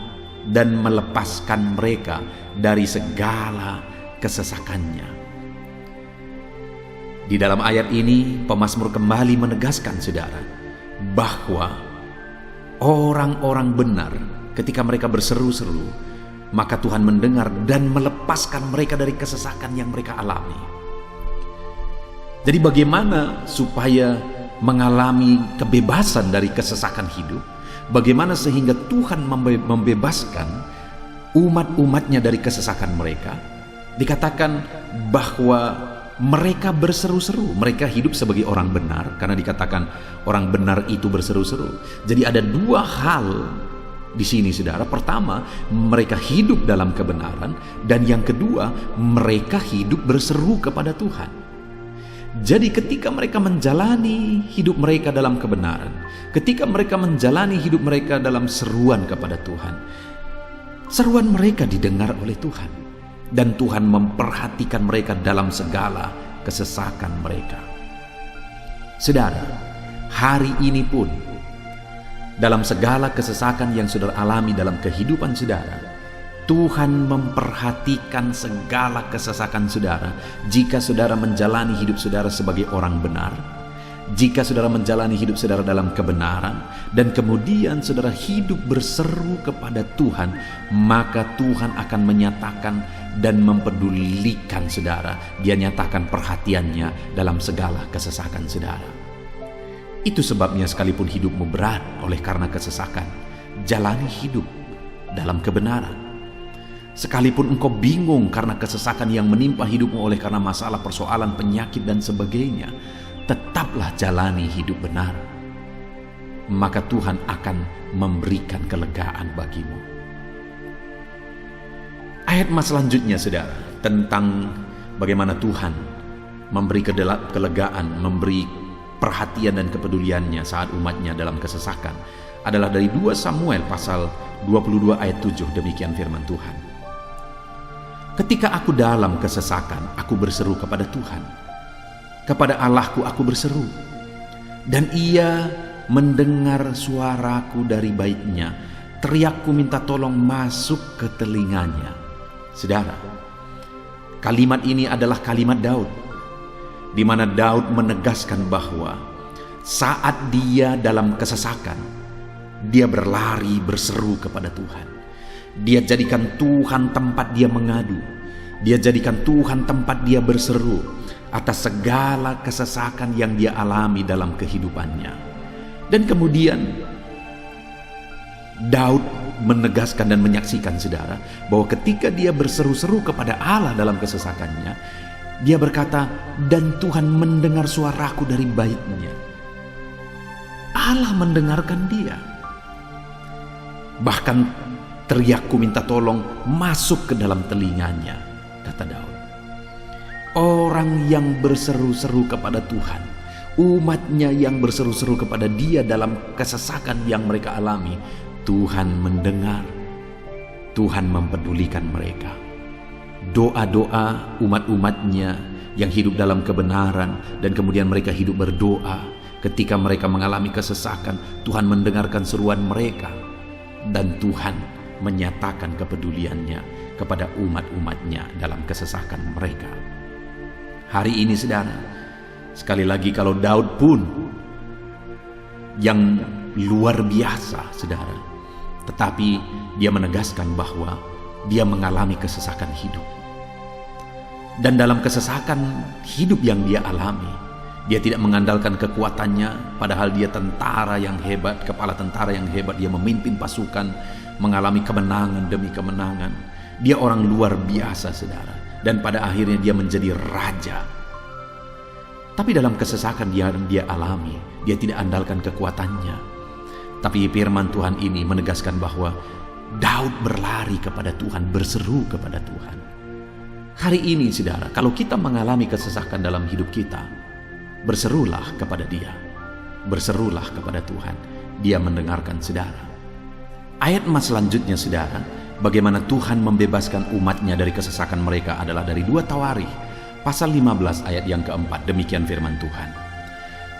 dan melepaskan mereka dari segala kesesakannya. Di dalam ayat ini, pemazmur kembali menegaskan, saudara, bahwa orang-orang benar ketika mereka berseru-seru, maka Tuhan mendengar dan melepaskan mereka dari kesesakan yang mereka alami. Jadi bagaimana supaya mengalami kebebasan dari kesesakan hidup? Bagaimana sehingga Tuhan membebaskan umat-umatnya dari kesesakan mereka? Dikatakan bahwa mereka berseru-seru, mereka hidup sebagai orang benar, karena dikatakan orang benar itu berseru-seru. Jadi ada dua hal di sini, saudara. Pertama, mereka hidup dalam kebenaran, dan yang kedua, mereka hidup berseru kepada Tuhan. Jadi ketika mereka menjalani hidup mereka dalam kebenaran, ketika mereka menjalani hidup mereka dalam seruan kepada Tuhan, seruan mereka didengar oleh Tuhan, dan Tuhan memperhatikan mereka dalam segala kesesakan mereka. Saudara, hari ini pun dalam segala kesesakan yang saudara alami dalam kehidupan saudara, Tuhan memperhatikan segala kesesakan saudara. Jika saudara menjalani hidup saudara sebagai orang benar, jika saudara menjalani hidup saudara dalam kebenaran, dan kemudian saudara hidup berseru kepada Tuhan, maka Tuhan akan menyatakan dan mempedulikan saudara. Dia nyatakan perhatiannya dalam segala kesesakan saudara. Itu sebabnya sekalipun hidupmu berat oleh karena kesesakan, jalani hidup dalam kebenaran. Sekalipun engkau bingung karena kesesakan yang menimpa hidupmu oleh karena masalah, persoalan, penyakit dan sebagainya, tetaplah jalani hidup benar. Maka Tuhan akan memberikan kelegaan bagimu. Ayat selanjutnya, saudara, tentang bagaimana Tuhan memberi kelegaan, memberi perhatian dan kepeduliannya saat umatnya dalam kesesakan adalah dari 2 Samuel pasal 22 ayat 7. Demikian firman Tuhan. Ketika aku dalam kesesakan, aku berseru kepada Tuhan. Kepada Allahku aku berseru, dan Ia mendengar suaraku dari baitnya. Teriakku minta tolong masuk ke telinganya. Saudara, kalimat ini adalah kalimat Daud, di mana Daud menegaskan bahwa saat dia dalam kesesakan, dia berlari berseru kepada Tuhan. Dia jadikan Tuhan tempat dia mengadu. Dia jadikan Tuhan tempat dia berseru atas segala kesesakan yang dia alami dalam kehidupannya. Dan kemudian Daud menegaskan dan menyaksikan, saudara, bahwa ketika dia berseru-seru kepada Allah dalam kesesakannya, dia berkata, dan Tuhan mendengar suaraku dari baitnya. Allah mendengarkan dia. Bahkan teriakku minta tolong masuk ke dalam telinganya, kata Daud. Orang yang berseru-seru kepada Tuhan, umatnya yang berseru-seru kepada dia dalam kesesakan yang mereka alami, Tuhan mendengar, Tuhan mempedulikan mereka. Doa-doa umat-umatnya yang hidup dalam kebenaran, dan kemudian mereka hidup berdoa, Ketika mereka mengalami kesesakan, Tuhan mendengarkan seruan mereka, dan Tuhan menyatakan kepeduliannya kepada umat-umatnya dalam kesesakan mereka. Hari ini saudara, sekali lagi kalau Daud pun yang luar biasa saudara, tetapi dia menegaskan bahwa dia mengalami kesesakan hidup. Dan dalam kesesakan hidup yang dia alami, dia tidak mengandalkan kekuatannya, padahal dia tentara yang hebat, kepala tentara yang hebat. Dia memimpin pasukan, mengalami kemenangan demi kemenangan. Dia orang luar biasa saudara, dan pada akhirnya dia menjadi raja. Tapi dalam kesesakan yang dia alami, dia tidak andalkan kekuatannya. Tapi firman Tuhan ini menegaskan bahwa Daud berlari kepada Tuhan, berseru kepada Tuhan. Hari ini saudara, kalau kita mengalami kesesakan dalam hidup kita, berserulah kepada Dia, berserulah kepada Tuhan. Dia mendengarkan saudara. Ayat selanjutnya saudara, bagaimana Tuhan membebaskan umatnya dari kesesakan mereka adalah dari 2 Tawarikh pasal 15 ayat yang keempat. Demikian firman Tuhan.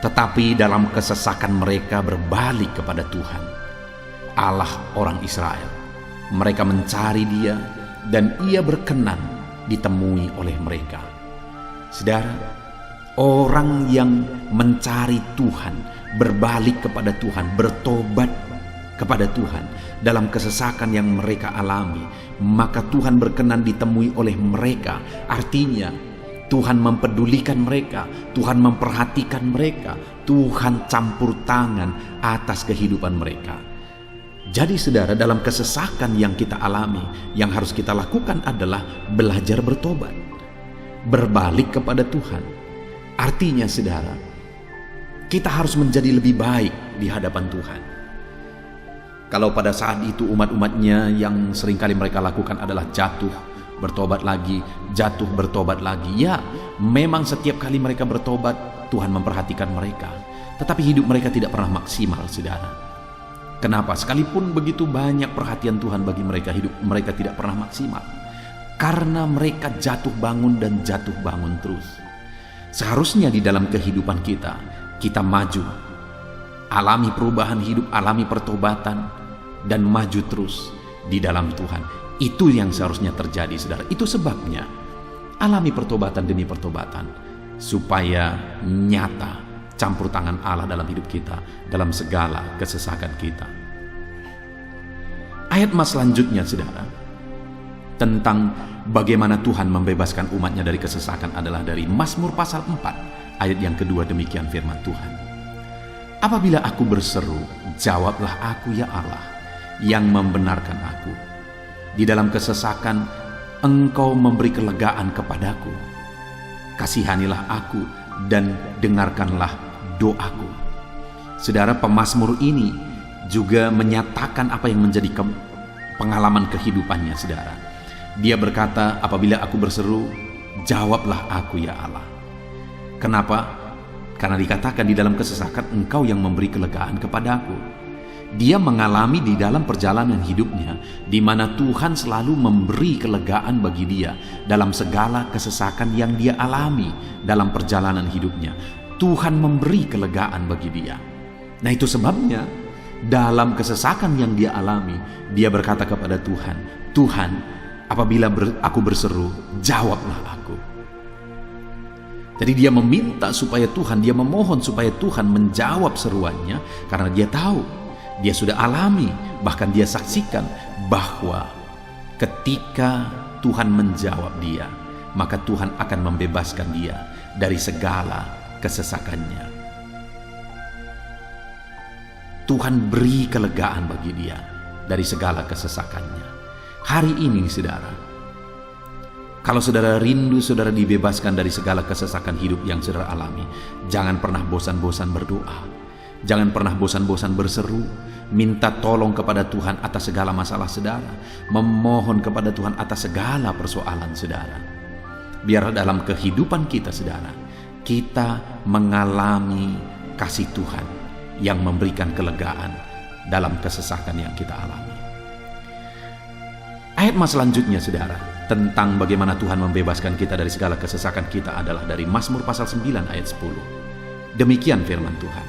Tetapi dalam kesesakan mereka berbalik kepada Tuhan, Allah orang Israel. Mereka mencari Dia, dan Ia berkenan ditemui oleh mereka. Saudara, orang yang mencari Tuhan, berbalik kepada Tuhan, bertobat kepada Tuhan dalam kesesakan yang mereka alami, maka Tuhan berkenan ditemui oleh mereka. Artinya Tuhan mempedulikan mereka, Tuhan memperhatikan mereka, Tuhan campur tangan atas kehidupan mereka. Jadi saudara, dalam kesesakan yang kita alami, yang harus kita lakukan adalah belajar bertobat, berbalik kepada Tuhan. Artinya saudara, kita harus menjadi lebih baik di hadapan Tuhan. Kalau pada saat itu umat-umatnya yang seringkali mereka lakukan adalah jatuh, bertobat lagi, jatuh, bertobat lagi. Ya, memang setiap kali mereka bertobat, Tuhan memperhatikan mereka. Tetapi hidup mereka tidak pernah maksimal saudara. Kenapa? Sekalipun begitu banyak perhatian Tuhan bagi mereka, hidup mereka tidak pernah maksimal. Karena mereka jatuh bangun dan jatuh bangun terus. Seharusnya di dalam kehidupan kita, kita maju, alami perubahan hidup, alami pertobatan, dan maju terus di dalam Tuhan. Itu yang seharusnya terjadi saudara. Itu sebabnya alami pertobatan demi pertobatan, supaya nyata campur tangan Allah dalam hidup kita, dalam segala kesesakan kita. Ayat selanjutnya saudara, tentang bagaimana Tuhan membebaskan umatnya dari kesesakan adalah dari Mazmur pasal 4 ayat yang kedua. Demikian firman Tuhan. Apabila aku berseru, jawablah aku ya Allah, yang membenarkan aku. Di dalam kesesakan Engkau memberi kelegaan kepadaku. Kasihanilah aku dan dengarkanlah doaku. Saudara, pemazmur ini juga menyatakan apa yang menjadi pengalaman kehidupannya saudara. Dia berkata, apabila aku berseru, jawablah aku ya Allah. Kenapa? Karena dikatakan di dalam kesesakan Engkau yang memberi kelegaan kepadaku. Dia mengalami di dalam perjalanan hidupnya, di mana Tuhan selalu memberi kelegaan bagi dia dalam segala kesesakan yang dia alami dalam perjalanan hidupnya. Tuhan memberi kelegaan bagi dia. Nah, itu sebabnya dalam kesesakan yang dia alami, dia berkata kepada Tuhan, Tuhan, apabila aku berseru, jawablah aku. Jadi dia meminta supaya Tuhan, dia memohon supaya Tuhan menjawab seruannya, karena dia tahu, dia sudah alami, bahkan dia saksikan bahwa ketika Tuhan menjawab dia, maka Tuhan akan membebaskan dia dari segala kesesakannya. Tuhan beri kelegaan bagi dia dari segala kesesakannya. Hari ini saudara, kalau saudara rindu saudara dibebaskan dari segala kesesakan hidup yang saudara alami, jangan pernah bosan-bosan berdoa. Jangan pernah bosan-bosan berseru, minta tolong kepada Tuhan atas segala masalah saudara, memohon kepada Tuhan atas segala persoalan saudara. Biar dalam kehidupan kita saudara, kita mengalami kasih Tuhan yang memberikan kelegaan dalam kesesakan yang kita alami. Ayat selanjutnya saudara, tentang bagaimana Tuhan membebaskan kita dari segala kesesakan kita adalah dari Mazmur pasal 9 ayat 10. Demikian firman Tuhan.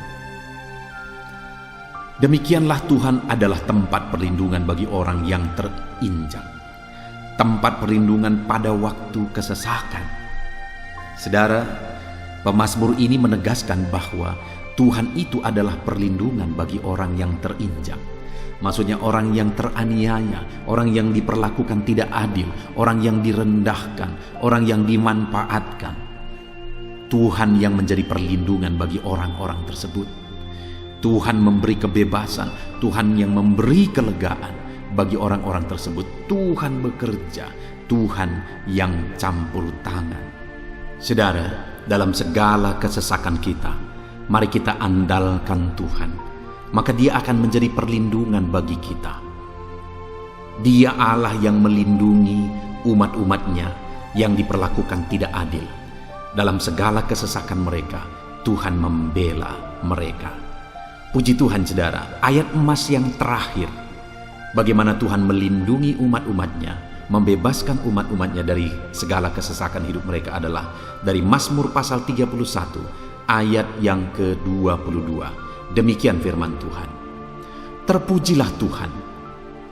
Demikianlah Tuhan adalah tempat perlindungan bagi orang yang terinjak, tempat perlindungan pada waktu kesesakan. Saudara, pemazmur ini menegaskan bahwa Tuhan itu adalah perlindungan bagi orang yang terinjak. Maksudnya orang yang teraniaya, orang yang diperlakukan tidak adil, orang yang direndahkan, orang yang dimanfaatkan. Tuhan yang menjadi perlindungan bagi orang-orang tersebut. Tuhan memberi kebebasan, Tuhan yang memberi kelegaan bagi orang-orang tersebut. Tuhan bekerja, Tuhan yang campur tangan. Saudara, dalam segala kesesakan kita, mari kita andalkan Tuhan. Maka Dia akan menjadi perlindungan bagi kita. Dia Allah yang melindungi umat-umatnya yang diperlakukan tidak adil. Dalam segala kesesakan mereka, Tuhan membela mereka. Puji Tuhan saudara, ayat emas yang terakhir, bagaimana Tuhan melindungi umat-umatnya, membebaskan umat-umatnya dari segala kesesakan hidup mereka adalah dari Mazmur pasal 31 ayat yang ke-22. Demikian firman Tuhan. Terpujilah Tuhan,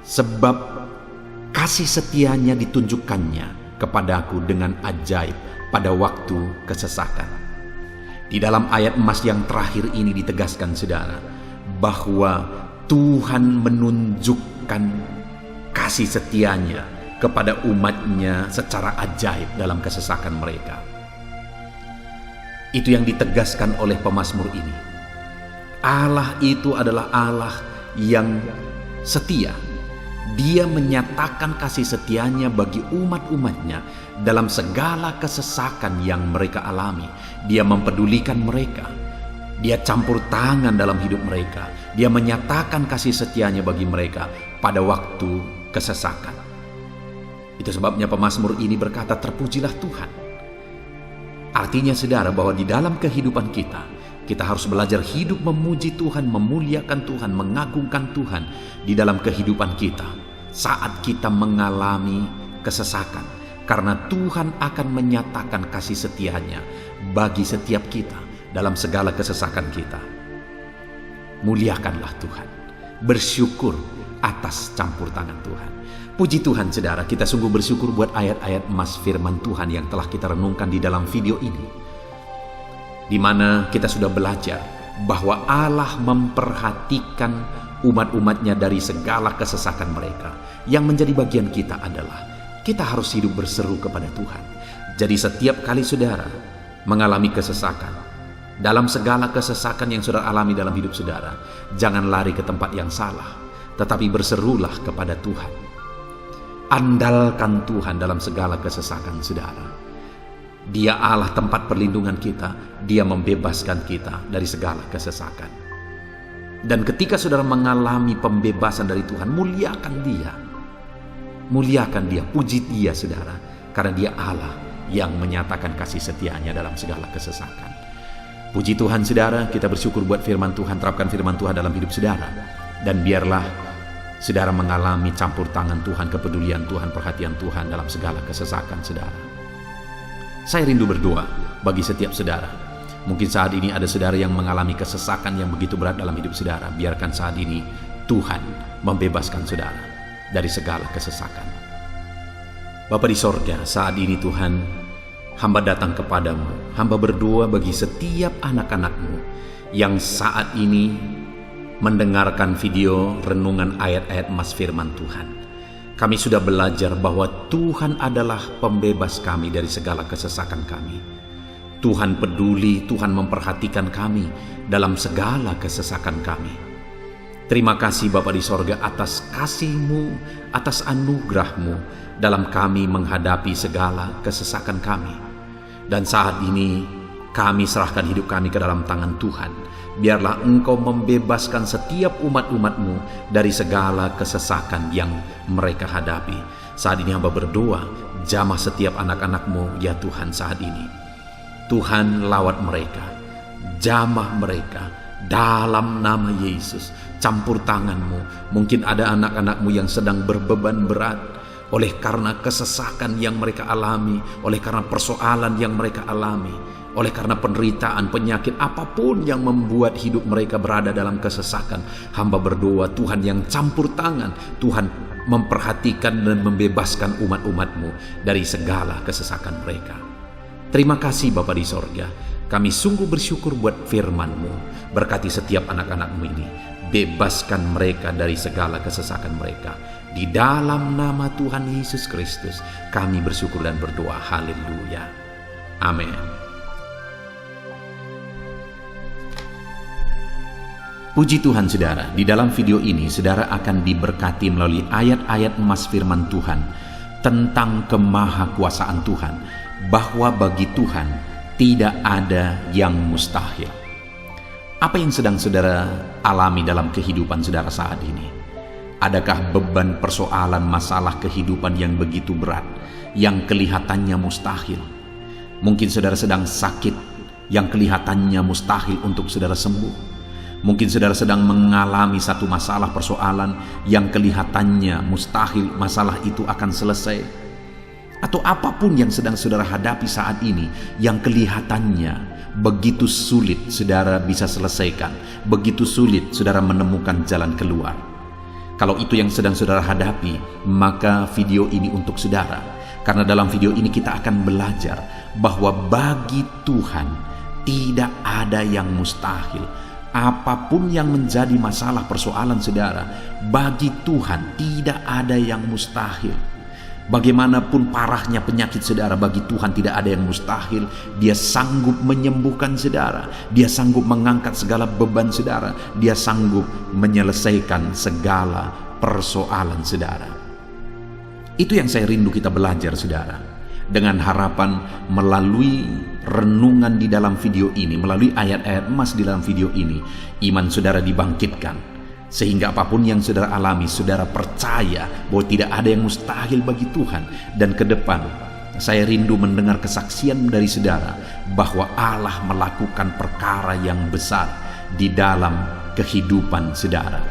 sebab kasih setianya ditunjukkannya kepadaku dengan ajaib pada waktu kesesakan. Di dalam ayat emas yang terakhir ini ditegaskan saudara, bahwa Tuhan menunjukkan kasih setianya kepada umatnya secara ajaib dalam kesesakan mereka. Itu yang ditegaskan oleh pemazmur ini. Allah itu adalah Allah yang setia. Dia menyatakan kasih setianya bagi umat-umatnya dalam segala kesesakan yang mereka alami. Dia mempedulikan mereka. Dia campur tangan dalam hidup mereka. Dia menyatakan kasih setianya bagi mereka pada waktu kesesakan. Itu sebabnya pemazmur ini berkata, terpujilah Tuhan. Artinya saudara, bahwa di dalam kehidupan kita harus belajar hidup memuji Tuhan, memuliakan Tuhan, mengagungkan Tuhan di dalam kehidupan kita saat kita mengalami kesesakan. Karena Tuhan akan menyatakan kasih setianya bagi setiap kita dalam segala kesesakan kita. Muliakanlah Tuhan, bersyukur atas campur tangan Tuhan. Puji Tuhan saudara, kita sungguh bersyukur buat ayat-ayat emas firman Tuhan yang telah kita renungkan di dalam video ini, di mana kita sudah belajar bahwa Allah memperhatikan umat-umatnya dari segala kesesakan mereka. Yang menjadi bagian kita adalah kita harus hidup berseru kepada Tuhan. Jadi setiap kali saudara mengalami kesesakan, dalam segala kesesakan yang saudara alami dalam hidup saudara, jangan lari ke tempat yang salah, tetapi berserulah kepada Tuhan. Andalkan Tuhan dalam segala kesesakan saudara. Dia Allah tempat perlindungan kita. Dia membebaskan kita dari segala kesesakan. Dan ketika saudara mengalami pembebasan dari Tuhan, muliakan Dia. Muliakan Dia, puji Dia saudara. Karena Dia Allah yang menyatakan kasih setianya dalam segala kesesakan. Puji Tuhan saudara, kita bersyukur buat firman Tuhan. Terapkan firman Tuhan dalam hidup saudara. Dan biarlah saudara mengalami campur tangan Tuhan, kepedulian Tuhan, perhatian Tuhan dalam segala kesesakan saudara. Saya rindu berdoa bagi setiap saudara. Mungkin saat ini ada saudara yang mengalami kesesakan yang begitu berat dalam hidup saudara. Biarkan saat ini Tuhan membebaskan saudara dari segala kesesakan. Bapa di sorga, saat ini Tuhan, hamba datang kepadamu. Hamba berdoa bagi setiap anak-anakmu yang saat ini mendengarkan video renungan ayat-ayat emas firman Tuhan. Kami sudah belajar bahwa Tuhan adalah pembebas kami dari segala kesesakan kami. Tuhan peduli, Tuhan memperhatikan kami dalam segala kesesakan kami. Terima kasih Bapa di sorga atas kasih-Mu, atas anugerah-Mu dalam kami menghadapi segala kesesakan kami. Dan saat ini kami serahkan hidup kami ke dalam tangan Tuhan. Biarlah Engkau membebaskan setiap umat-umat-Mu dari segala kesesakan yang mereka hadapi. Saat ini hamba berdoa, jamah setiap anak-anak-Mu ya Tuhan saat ini. Tuhan lawat mereka, jamah mereka dalam nama Yesus. Campur tangan-Mu. Mungkin ada anak-anak-Mu yang sedang berbeban berat oleh karena kesesakan yang mereka alami, oleh karena persoalan yang mereka alami. oleh karena penderitaan, penyakit, apapun yang membuat hidup mereka berada dalam kesesakan. Hamba berdoa, Tuhan yang campur tangan, Tuhan memperhatikan dan membebaskan umat-umat-Mu dari segala kesesakan mereka. Terima kasih Bapa di sorga, kami sungguh bersyukur buat firman-Mu. Berkati setiap anak-anak-Mu ini, bebaskan mereka dari segala kesesakan mereka. Di dalam nama Tuhan Yesus Kristus kami bersyukur dan berdoa. Haleluya. Amin. Puji Tuhan saudara, di dalam video ini saudara akan diberkati melalui ayat-ayat emas firman Tuhan tentang kemahakuasaan Tuhan, bahwa bagi Tuhan tidak ada yang mustahil. Apa yang sedang saudara alami dalam kehidupan saudara saat ini? Adakah beban, persoalan, masalah kehidupan yang begitu berat, yang kelihatannya mustahil? Mungkin saudara sedang sakit, yang kelihatannya mustahil untuk saudara sembuh. Mungkin saudara sedang mengalami satu masalah, persoalan yang kelihatannya mustahil masalah itu akan selesai. Atau apapun yang sedang saudara hadapi saat ini yang kelihatannya begitu sulit saudara bisa selesaikan, begitu sulit saudara menemukan jalan keluar. Kalau itu yang sedang saudara hadapi, maka video ini untuk saudara. Karena dalam video ini kita akan belajar bahwa bagi Tuhan tidak ada yang mustahil. Apapun yang menjadi masalah, persoalan saudara, bagi Tuhan tidak ada yang mustahil. Bagaimanapun parahnya penyakit saudara, bagi Tuhan tidak ada yang mustahil. Dia sanggup menyembuhkan saudara, Dia sanggup mengangkat segala beban saudara, Dia sanggup menyelesaikan segala persoalan saudara. Itu yang saya rindu kita belajar saudara. Dengan harapan melalui renungan di dalam video ini, melalui ayat-ayat emas di dalam video ini, iman saudara dibangkitkan. Sehingga apapun yang saudara alami, saudara percaya bahwa tidak ada yang mustahil bagi Tuhan. Dan ke depan, saya rindu mendengar kesaksian dari saudara bahwa Allah melakukan perkara yang besar di dalam kehidupan saudara.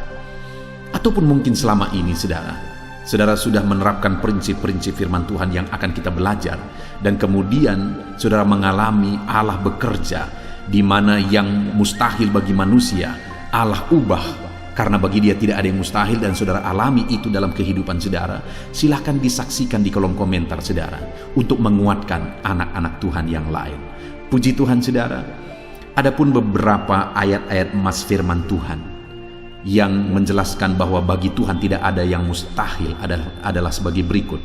Ataupun mungkin selama ini saudara sudah menerapkan prinsip-prinsip firman Tuhan yang akan kita belajar, dan kemudian saudara mengalami Allah bekerja di mana yang mustahil bagi manusia Allah ubah, karena bagi Dia tidak ada yang mustahil, dan saudara alami itu dalam kehidupan saudara. Silahkan disaksikan di kolom komentar saudara untuk menguatkan anak-anak Tuhan yang lain. Puji Tuhan saudara. Adapun beberapa ayat-ayat emas firman Tuhan yang menjelaskan bahwa bagi Tuhan tidak ada yang mustahil adalah sebagai berikut.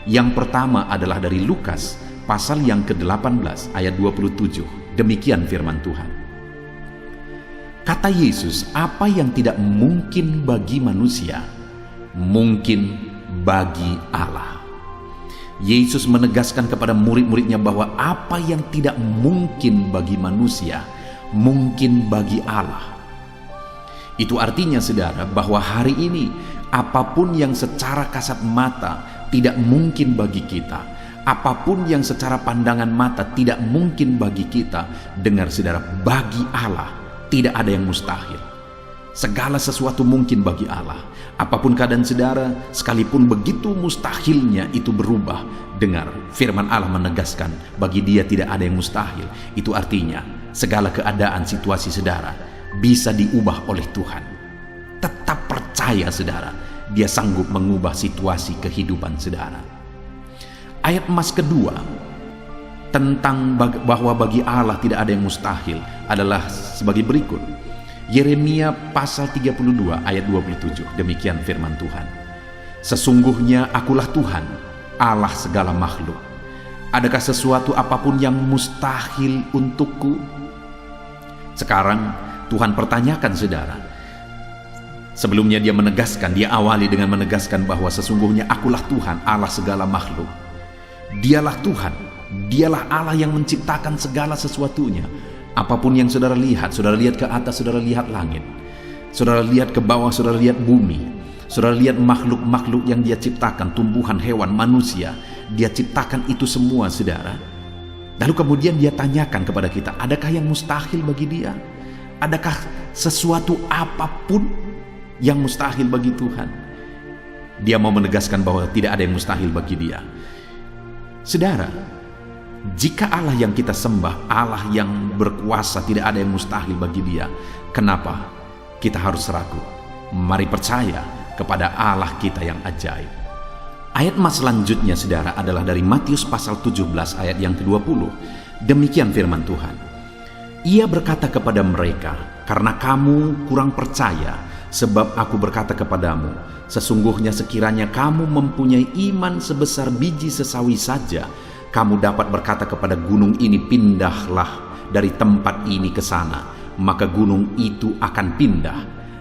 Yang pertama adalah dari Lukas pasal yang ke-18 ayat 27. Demikian firman Tuhan. Kata Yesus, apa yang tidak mungkin bagi manusia, mungkin bagi Allah. Yesus menegaskan kepada murid-muridnya bahwa apa yang tidak mungkin bagi manusia, mungkin bagi Allah. Itu artinya saudara bahwa hari ini apapun yang secara kasat mata tidak mungkin bagi kita, apapun yang secara pandangan mata tidak mungkin bagi kita, dengar saudara, bagi Allah tidak ada yang mustahil. Segala sesuatu mungkin bagi Allah. Apapun keadaan saudara, sekalipun begitu mustahilnya itu berubah, dengar firman Allah menegaskan bagi Dia tidak ada yang mustahil. Itu artinya segala keadaan situasi saudara bisa diubah oleh Tuhan. Tetap percaya saudara, Dia sanggup mengubah situasi kehidupan saudara. Ayat emas kedua tentang bahwa bagi Allah tidak ada yang mustahil adalah sebagai berikut. Yeremia pasal 32 ayat 27. Demikian firman Tuhan. Sesungguhnya akulah Tuhan, Allah segala makhluk. Adakah sesuatu apapun yang mustahil untukku? Sekarang Tuhan pertanyakan saudara. Sebelumnya Dia menegaskan, Dia awali dengan menegaskan bahwa sesungguhnya akulah Tuhan, Allah segala makhluk. Dialah Tuhan, Dialah Allah yang menciptakan segala sesuatunya. Apapun yang saudara lihat ke atas, saudara lihat langit, saudara lihat ke bawah, saudara lihat bumi, saudara lihat makhluk-makhluk yang Dia ciptakan, tumbuhan, hewan, manusia, Dia ciptakan itu semua saudara. Lalu kemudian Dia tanyakan kepada kita, adakah yang mustahil bagi Dia? Adakah sesuatu apapun yang mustahil bagi Tuhan? Dia mau menegaskan bahwa tidak ada yang mustahil bagi Dia. Saudara, Jika Allah yang kita sembah, Allah yang berkuasa, tidak ada yang mustahil bagi Dia, kenapa kita harus ragu? Mari percaya kepada Allah kita yang ajaib. Ayat mas selanjutnya saudara adalah dari Matius pasal 17 ayat yang ke-20. Demikian firman Tuhan. Ia berkata kepada mereka, karena kamu kurang percaya, sebab aku berkata kepadamu, sesungguhnya sekiranya kamu mempunyai iman sebesar biji sesawi saja, kamu dapat berkata kepada gunung ini, pindahlah dari tempat ini ke sana, maka gunung itu akan pindah,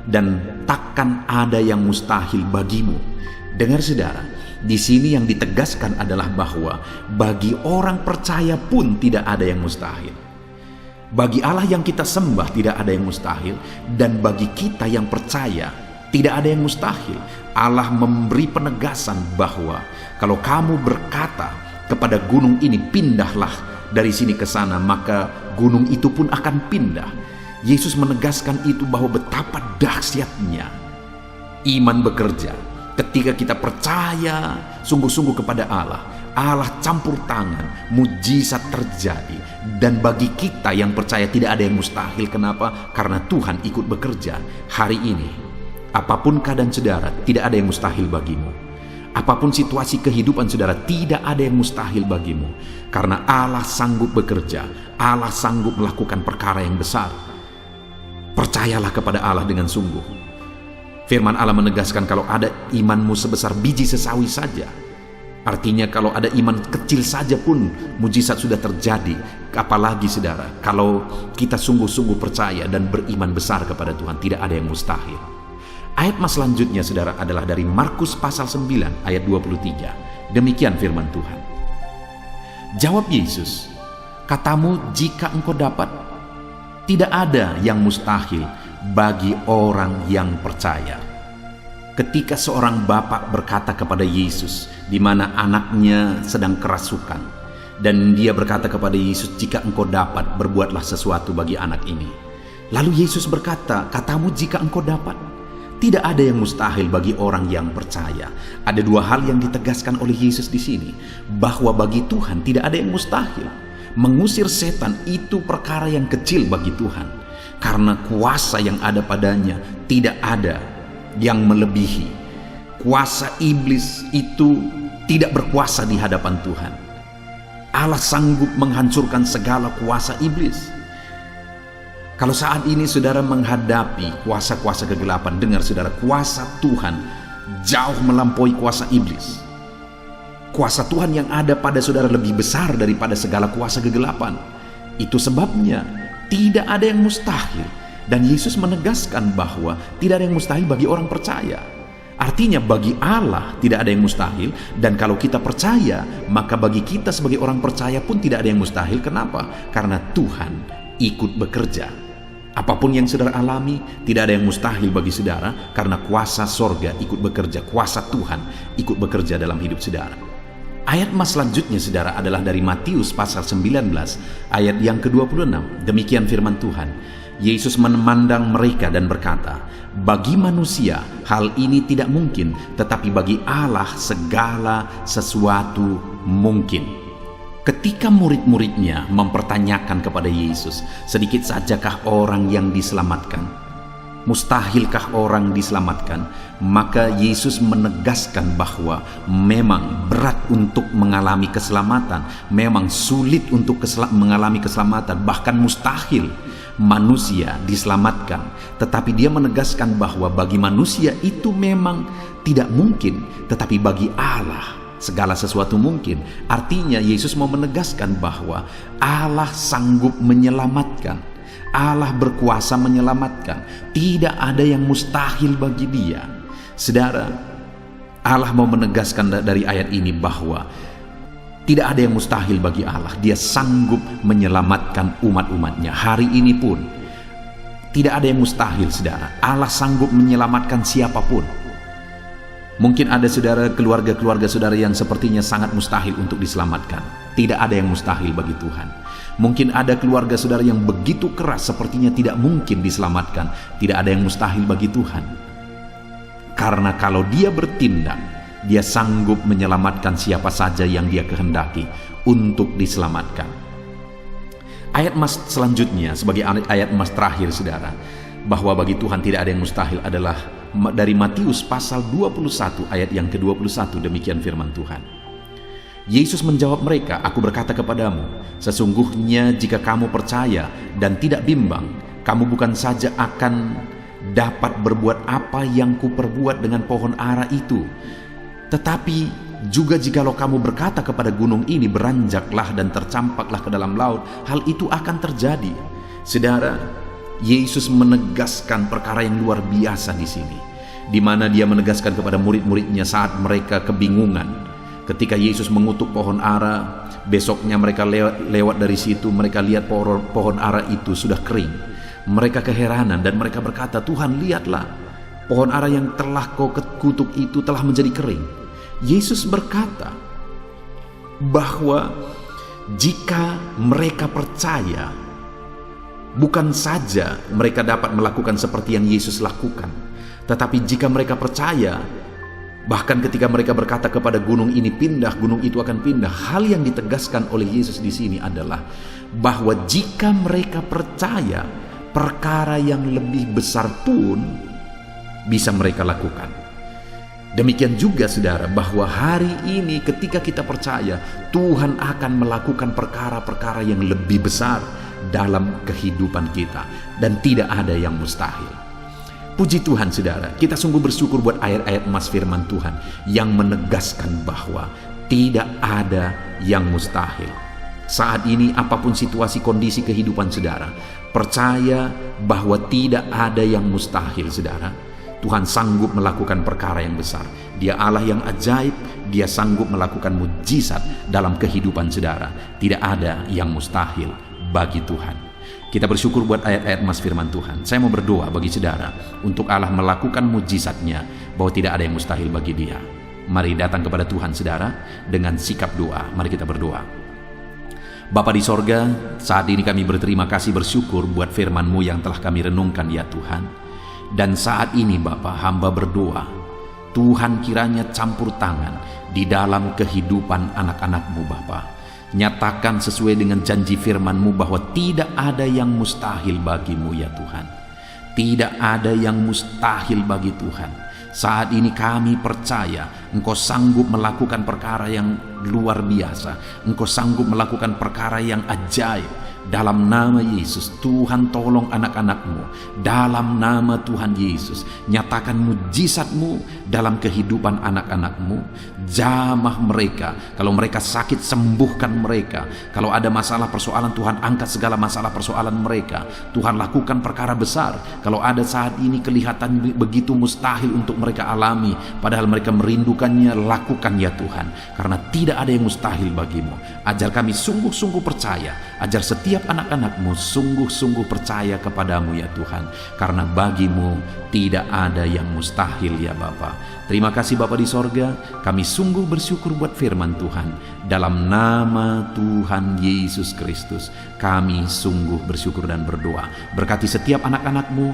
dan takkan ada yang mustahil bagimu. Dengar saudara, di sini yang ditegaskan adalah bahwa bagi orang percaya pun tidak ada yang mustahil. Bagi Allah yang kita sembah tidak ada yang mustahil, dan bagi kita yang percaya tidak ada yang mustahil. Allah memberi penegasan bahwa kalau kamu berkata kepada gunung ini, pindahlah dari sini ke sana, maka gunung itu pun akan pindah. Yesus menegaskan itu bahwa betapa dahsyatnya iman bekerja. Ketika kita percaya sungguh-sungguh kepada Allah, Allah campur tangan, mujizat terjadi. Dan bagi kita yang percaya tidak ada yang mustahil. Kenapa? Karena Tuhan ikut bekerja. Hari ini, apapun keadaan saudara, tidak ada yang mustahil bagimu. Apapun situasi kehidupan saudara, tidak ada yang mustahil bagimu. Karena Allah sanggup bekerja, Allah sanggup melakukan perkara yang besar. Percayalah kepada Allah dengan sungguh. Firman Allah menegaskan kalau ada imanmu sebesar biji sesawi saja. Artinya kalau ada iman kecil saja pun mujizat sudah terjadi. Apalagi saudara, kalau kita sungguh-sungguh percaya dan beriman besar kepada Tuhan, tidak ada yang mustahil. Ayat mas selanjutnya saudara adalah dari Markus pasal 9 ayat 23. Demikian firman Tuhan. Jawab Yesus, katamu jika engkau dapat, tidak ada yang mustahil bagi orang yang percaya. Ketika seorang bapak berkata kepada Yesus, di mana anaknya sedang kerasukan, dan dia berkata kepada Yesus, jika engkau dapat, berbuatlah sesuatu bagi anak ini. Lalu Yesus berkata, katamu jika engkau dapat. Tidak ada yang mustahil bagi orang yang percaya. Ada dua hal yang ditegaskan oleh Yesus di sini, bahwa bagi Tuhan tidak ada yang mustahil. Mengusir setan itu perkara yang kecil bagi Tuhan, karena kuasa yang ada padanya tidak ada yang melebihi. Kuasa iblis itu tidak berkuasa di hadapan Tuhan. Allah sanggup menghancurkan segala kuasa iblis. Kalau saat ini saudara menghadapi kuasa-kuasa kegelapan, dengar saudara, kuasa Tuhan jauh melampaui kuasa iblis. Kuasa Tuhan yang ada pada saudara lebih besar daripada segala kuasa kegelapan. Itu sebabnya tidak ada yang mustahil. Dan Yesus menegaskan bahwa tidak ada yang mustahil bagi orang percaya. Artinya bagi Allah tidak ada yang mustahil. Dan kalau kita percaya, maka bagi kita sebagai orang percaya pun tidak ada yang mustahil. Kenapa? Karena Tuhan ikut bekerja. Apapun yang saudara alami, tidak ada yang mustahil bagi saudara, karena kuasa sorga ikut bekerja, kuasa Tuhan ikut bekerja dalam hidup saudara. Ayat mas selanjutnya saudara adalah dari Matius pasal 19 ayat yang ke-26. Demikian firman Tuhan. Yesus memandang mereka dan berkata, bagi manusia hal ini tidak mungkin, tetapi bagi Allah segala sesuatu mungkin. Ketika murid-muridnya mempertanyakan kepada Yesus, sedikit sajakah orang yang diselamatkan? Mustahilkah orang diselamatkan? Maka Yesus menegaskan bahwa memang berat untuk mengalami keselamatan, memang sulit untuk mengalami keselamatan, bahkan mustahil manusia diselamatkan. Tetapi dia menegaskan bahwa bagi manusia itu memang tidak mungkin, tetapi bagi Allah segala sesuatu mungkin. Artinya Yesus mau menegaskan bahwa Allah sanggup menyelamatkan. Allah berkuasa menyelamatkan. Tidak ada yang mustahil bagi Dia. Saudara, Allah mau menegaskan dari ayat ini bahwa tidak ada yang mustahil bagi Allah. Dia sanggup menyelamatkan umat-umatnya. Hari ini pun tidak ada yang mustahil, saudara. Allah sanggup menyelamatkan siapapun. Mungkin ada saudara, keluarga-keluarga saudara yang sepertinya sangat mustahil untuk diselamatkan. Tidak ada yang mustahil bagi Tuhan. Mungkin ada keluarga saudara yang begitu keras, sepertinya tidak mungkin diselamatkan. Tidak ada yang mustahil bagi Tuhan. Karena kalau Dia bertindak, Dia sanggup menyelamatkan siapa saja yang Dia kehendaki untuk diselamatkan. Ayat emas selanjutnya sebagai ayat emas terakhir saudara, bahwa bagi Tuhan tidak ada yang mustahil adalah dari Matius pasal 21 ayat yang ke-21. Demikian firman Tuhan. Yesus menjawab mereka, "Aku berkata kepadamu, sesungguhnya jika kamu percaya dan tidak bimbang, kamu bukan saja akan dapat berbuat apa yang kuperbuat dengan pohon ara itu, tetapi juga jikalau kamu berkata kepada gunung ini, beranjaklah dan tercampaklah ke dalam laut, hal itu akan terjadi." Saudara, Yesus menegaskan perkara yang luar biasa di sini, di mana Dia menegaskan kepada murid-muridnya saat mereka kebingungan. Ketika Yesus mengutuk pohon ara, besoknya mereka lewat dari situ, mereka lihat pohon ara itu sudah kering. Mereka keheranan dan mereka berkata, "Tuhan, lihatlah, pohon ara yang telah kau kutuk itu telah menjadi kering." Yesus berkata bahwa jika mereka percaya, bukan saja mereka dapat melakukan seperti yang Yesus lakukan, tetapi jika mereka percaya, bahkan ketika mereka berkata kepada gunung ini pindah, gunung itu akan pindah. Hal yang ditegaskan oleh Yesus di sini adalah bahwa jika mereka percaya, perkara yang lebih besar pun bisa mereka lakukan. Demikian juga saudara, bahwa hari ini ketika kita percaya, Tuhan akan melakukan perkara-perkara yang lebih besar dalam kehidupan kita, dan tidak ada yang mustahil. Puji Tuhan saudara, kita sungguh bersyukur buat ayat-ayat emas firman Tuhan yang menegaskan bahwa tidak ada yang mustahil. Saat ini apapun situasi kondisi kehidupan saudara, percaya bahwa tidak ada yang mustahil saudara. Tuhan sanggup melakukan perkara yang besar. Dia Allah yang ajaib, Dia sanggup melakukan mujizat dalam kehidupan saudara. Tidak ada yang mustahil bagi Tuhan. Kita bersyukur buat ayat-ayat emas firman Tuhan. Saya mau berdoa bagi saudara untuk Allah melakukan mujizatnya, bahwa tidak ada yang mustahil bagi Dia. Mari datang kepada Tuhan saudara dengan sikap doa. Mari kita berdoa. Bapa di sorga, saat ini kami berterima kasih bersyukur buat firman-Mu yang telah kami renungkan ya Tuhan. Dan saat ini Bapa, hamba berdoa, Tuhan kiranya campur tangan di dalam kehidupan anak-anak-Mu Bapa. Nyatakan sesuai dengan janji firman-Mu bahwa tidak ada yang mustahil bagi-Mu ya Tuhan. Tidak ada yang mustahil bagi Tuhan. Saat ini kami percaya Engkau sanggup melakukan perkara yang luar biasa. Engkau sanggup melakukan perkara yang ajaib. Dalam nama Yesus, Tuhan tolong anak-anak-Mu. Dalam nama Tuhan Yesus, nyatakan mujizat-Mu dalam kehidupan anak-anak-Mu. Jamah mereka. Kalau mereka sakit, sembuhkan mereka. Kalau ada masalah persoalan, Tuhan angkat segala masalah persoalan mereka. Tuhan lakukan perkara besar. Kalau ada saat ini kelihatan begitu mustahil untuk mereka alami, padahal mereka merindukannya, lakukan ya Tuhan. Karena tidak ada yang mustahil bagi-Mu. Ajar kami sungguh-sungguh percaya. Ajar setiap anak-anak-Mu sungguh-sungguh percaya kepadamu ya Tuhan, karena bagi-Mu tidak ada yang mustahil ya Bapa. Terima kasih Bapa di sorga, kami sungguh bersyukur buat firman Tuhan. Dalam nama Tuhan Yesus Kristus kami sungguh bersyukur dan berdoa. Berkati setiap anak-anak-Mu,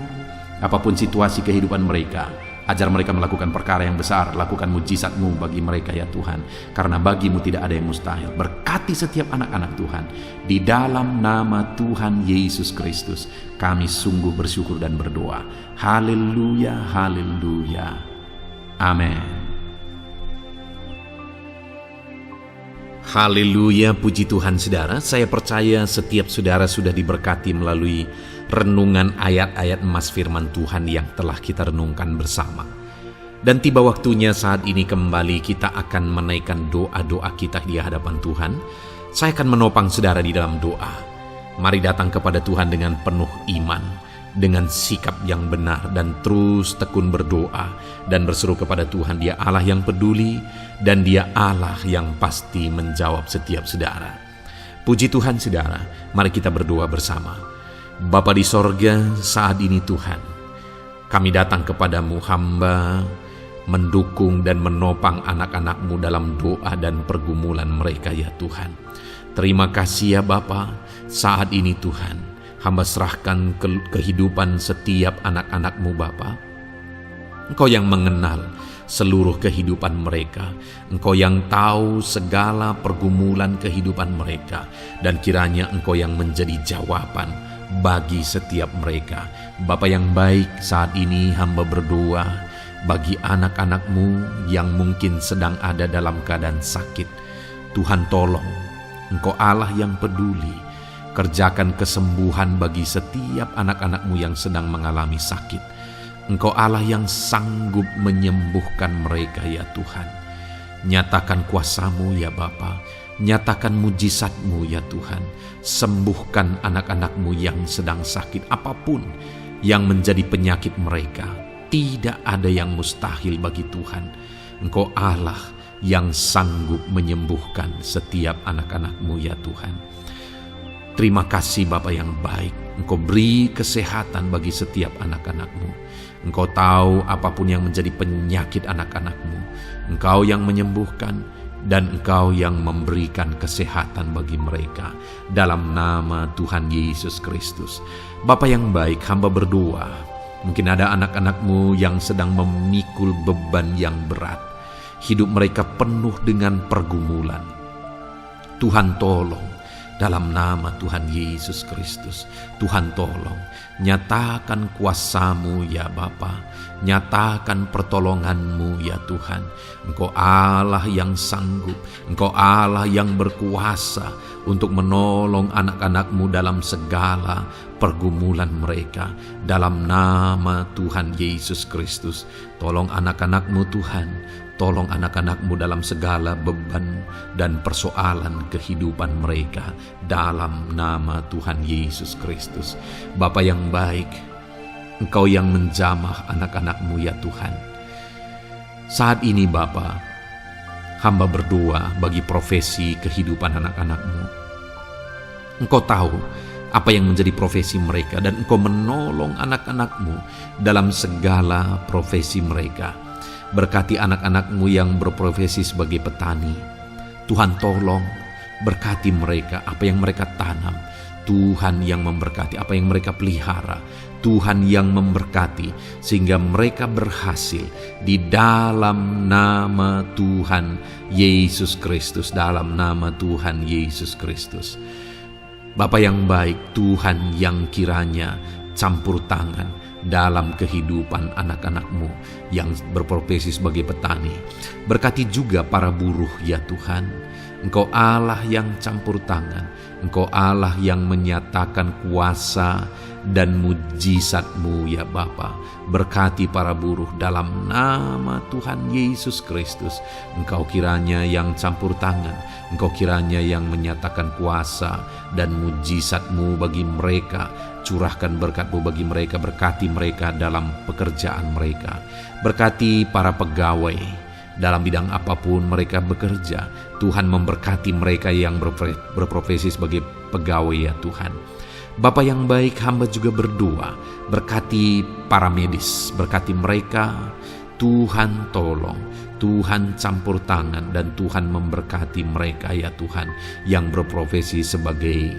apapun situasi kehidupan mereka. Ajar mereka melakukan perkara yang besar, lakukan mujizat-Mu bagi mereka ya Tuhan, karena bagi-Mu tidak ada yang mustahil. Berkati setiap anak-anak Tuhan, di dalam nama Tuhan Yesus Kristus kami sungguh bersyukur dan berdoa. Haleluya, haleluya, amin. Haleluya, puji Tuhan saudara. Saya percaya setiap saudara sudah diberkati melalui renungan ayat-ayat emas firman Tuhan yang telah kita renungkan bersama. Dan tiba waktunya saat ini kembali kita akan menaikkan doa-doa kita di hadapan Tuhan. Saya akan menopang saudara di dalam doa. Mari datang kepada Tuhan dengan penuh iman, dengan sikap yang benar, dan terus tekun berdoa dan berseru kepada Tuhan. Dia Allah yang peduli dan Dia Allah yang pasti menjawab setiap saudara. Puji Tuhan saudara, mari kita berdoa bersama. Bapa di sorga, saat ini Tuhan, kami datang kepadamu, hamba mendukung dan menopang anak-anak-Mu dalam doa dan pergumulan mereka ya Tuhan. Terima kasih ya Bapa, saat ini Tuhan, hamba serahkan kehidupan setiap anak-anak-Mu Bapa. Engkau yang mengenal seluruh kehidupan mereka. Engkau yang tahu segala pergumulan kehidupan mereka, dan kiranya Engkau yang menjadi jawaban bagi setiap mereka. Bapa yang baik, saat ini hamba berdoa bagi anak-anak-Mu yang mungkin sedang ada dalam keadaan sakit. Tuhan tolong, Engkau Allah yang peduli, kerjakan kesembuhan bagi setiap anak-anak-Mu yang sedang mengalami sakit. Engkau Allah yang sanggup menyembuhkan mereka ya Tuhan. Nyatakan kuasa-Mu ya Bapa, nyatakan mujizat-Mu ya Tuhan. Sembuhkan anak-anak-Mu yang sedang sakit, apapun yang menjadi penyakit mereka. Tidak ada yang mustahil bagi Tuhan. Engkau Allah yang sanggup menyembuhkan setiap anak-anak-Mu ya Tuhan. Terima kasih Bapa yang baik. Engkau beri kesehatan bagi setiap anak-anak-Mu. Engkau tahu apapun yang menjadi penyakit anak-anak-Mu. Engkau yang menyembuhkan dan Engkau yang memberikan kesehatan bagi mereka. Dalam nama Tuhan Yesus Kristus. Bapa yang baik, hamba berdoa. Mungkin ada anak-anak-Mu yang sedang memikul beban yang berat. Hidup mereka penuh dengan pergumulan. Tuhan tolong. Dalam nama Tuhan Yesus Kristus, Tuhan tolong, nyatakan kuasa-Mu ya Bapa, nyatakan pertolongan-Mu ya Tuhan. Engkau Allah yang sanggup, Engkau Allah yang berkuasa untuk menolong anak-anak-Mu dalam segala pergumulan mereka. Dalam nama Tuhan Yesus Kristus, tolong anak-anak-Mu Tuhan. Tolong anak-anak-Mu dalam segala beban dan persoalan kehidupan mereka. Dalam nama Tuhan Yesus Kristus. Bapa yang baik, Engkau yang menjamah anak-anak-Mu ya Tuhan. Saat ini Bapa, hamba berdoa bagi profesi kehidupan anak-anak-Mu. Engkau tahu apa yang menjadi profesi mereka, dan Engkau menolong anak-anak-Mu dalam segala profesi mereka. Berkati anak-anak-Mu yang berprofesi sebagai petani. Tuhan tolong, berkati mereka, apa yang mereka tanam. Tuhan yang memberkati apa yang mereka pelihara. Tuhan yang memberkati sehingga mereka berhasil di dalam nama Tuhan Yesus Kristus. Dalam nama Tuhan Yesus Kristus. Bapa yang baik, Tuhan yang kiranya campur tangan dalam kehidupan anak-anak-Mu yang berprofesi sebagai petani. Berkati juga para buruh ya Tuhan. Engkau Allah yang campur tangan. Engkau Allah yang menyatakan kuasa dan mujizat-Mu ya Bapa. Berkati para buruh dalam nama Tuhan Yesus Kristus. Engkau kiranya yang campur tangan. Engkau kiranya yang menyatakan kuasa dan mujizat-Mu bagi mereka. Curahkan berkat-Mu bagi mereka. Berkati mereka dalam pekerjaan mereka. Berkati para pegawai dalam bidang apapun mereka bekerja. Tuhan memberkati mereka yang berprofesi sebagai pegawai ya Tuhan. Bapa yang baik, hamba juga berdoa. Berkati para medis. Berkati mereka. Tuhan tolong. Tuhan campur tangan dan Tuhan memberkati mereka ya Tuhan yang berprofesi sebagai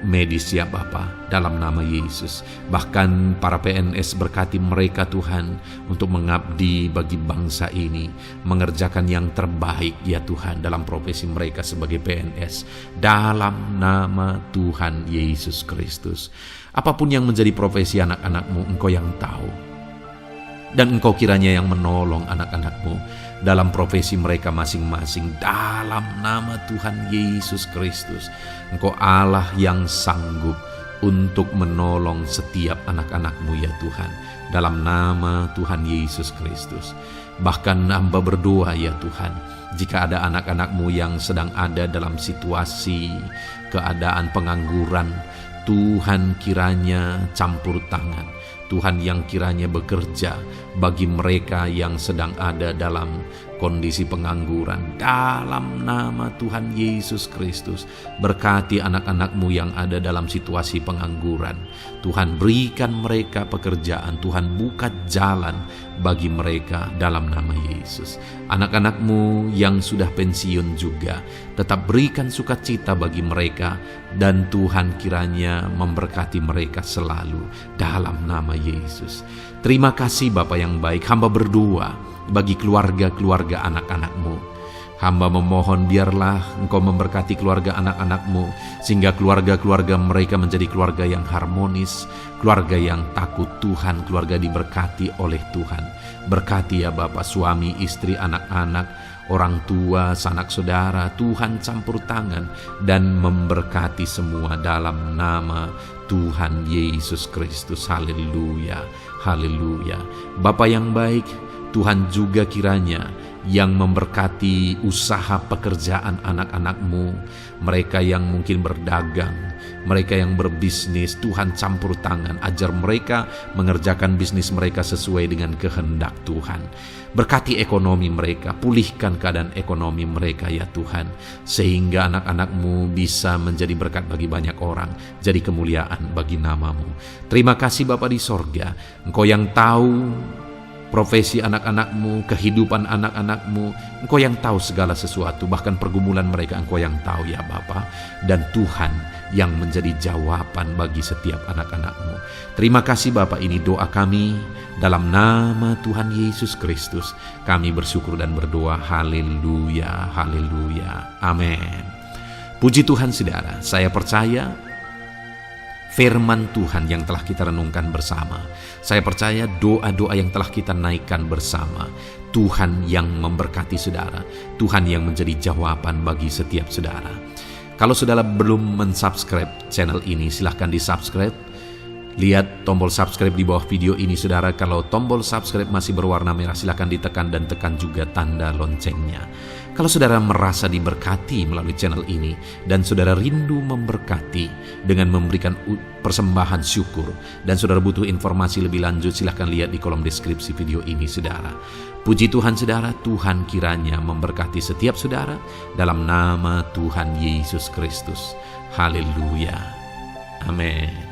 medis ya Bapa, dalam nama Yesus. Bahkan para PNS, berkati mereka Tuhan untuk mengabdi bagi bangsa ini, mengerjakan yang terbaik ya Tuhan dalam profesi mereka sebagai PNS. Dalam nama Tuhan Yesus Kristus. Apapun yang menjadi profesi anak-anak-Mu, Engkau yang tahu. Dan Engkau kiranya yang menolong anak-anak-Mu dalam profesi mereka masing-masing. Dalam nama Tuhan Yesus Kristus. Engkau Allah yang sanggup untuk menolong setiap anak-anak-Mu ya Tuhan. Dalam nama Tuhan Yesus Kristus. Bahkan hamba berdoa ya Tuhan, jika ada anak-anak-Mu yang sedang ada dalam situasi keadaan pengangguran, Tuhan kiranya campur tangan. Tuhan yang kiranya bekerja bagi mereka yang sedang ada dalam kondisi pengangguran. Dalam nama Tuhan Yesus Kristus, berkati anak-anak-Mu yang ada dalam situasi pengangguran. Tuhan berikan mereka pekerjaan. Tuhan buka jalan bagi mereka dalam nama Yesus. Anak-anak-Mu yang sudah pensiun juga, tetap berikan sukacita bagi mereka. Dan Tuhan kiranya memberkati mereka selalu dalam nama Yesus. Terima kasih Bapa yang baik, hamba berdoa bagi keluarga-keluarga anak-anak-Mu. Hamba memohon biarlah Engkau memberkati keluarga anak-anak-Mu, sehingga keluarga-keluarga mereka menjadi keluarga yang harmonis, keluarga yang takut Tuhan, keluarga diberkati oleh Tuhan. Berkati ya Bapa, suami, istri, anak-anak, orang tua, sanak saudara, Tuhan campur tangan dan memberkati semua dalam nama Tuhan Yesus Kristus. Haleluya, haleluya. Bapa yang baik, Tuhan juga kiranya yang memberkati usaha pekerjaan anak-anak-Mu, mereka yang mungkin berdagang, mereka yang berbisnis. Tuhan campur tangan, ajar mereka mengerjakan bisnis mereka sesuai dengan kehendak Tuhan. Berkati ekonomi mereka, pulihkan keadaan ekonomi mereka ya Tuhan, sehingga anak-anak-Mu bisa menjadi berkat bagi banyak orang, jadi kemuliaan bagi nama-Mu. Terima kasih Bapa di sorga, Engkau yang tahu profesi anak-anak-Mu, kehidupan anak-anak-Mu. Engkau yang tahu segala sesuatu, bahkan pergumulan mereka Engkau yang tahu ya Bapa. Dan Tuhan yang menjadi jawaban bagi setiap anak-anak-Mu. Terima kasih Bapa, ini doa kami dalam nama Tuhan Yesus Kristus. Kami bersyukur dan berdoa. Haleluya, haleluya, amin. Puji Tuhan saudara, saya percaya firman Tuhan yang telah kita renungkan bersama, saya percaya doa-doa yang telah kita naikkan bersama, Tuhan yang memberkati saudara, Tuhan yang menjadi jawaban bagi setiap saudara. Kalau saudara belum mensubscribe channel ini, silahkan di-subscribe. Lihat tombol subscribe di bawah video ini saudara. Kalau tombol subscribe masih berwarna merah, silahkan ditekan dan tekan juga tanda loncengnya. Kalau saudara merasa diberkati melalui channel ini dan saudara rindu memberkati dengan memberikan persembahan syukur, dan saudara butuh informasi lebih lanjut, silahkan lihat di kolom deskripsi video ini saudara. Puji Tuhan saudara, Tuhan kiranya memberkati setiap saudara dalam nama Tuhan Yesus Kristus. Haleluya, amin.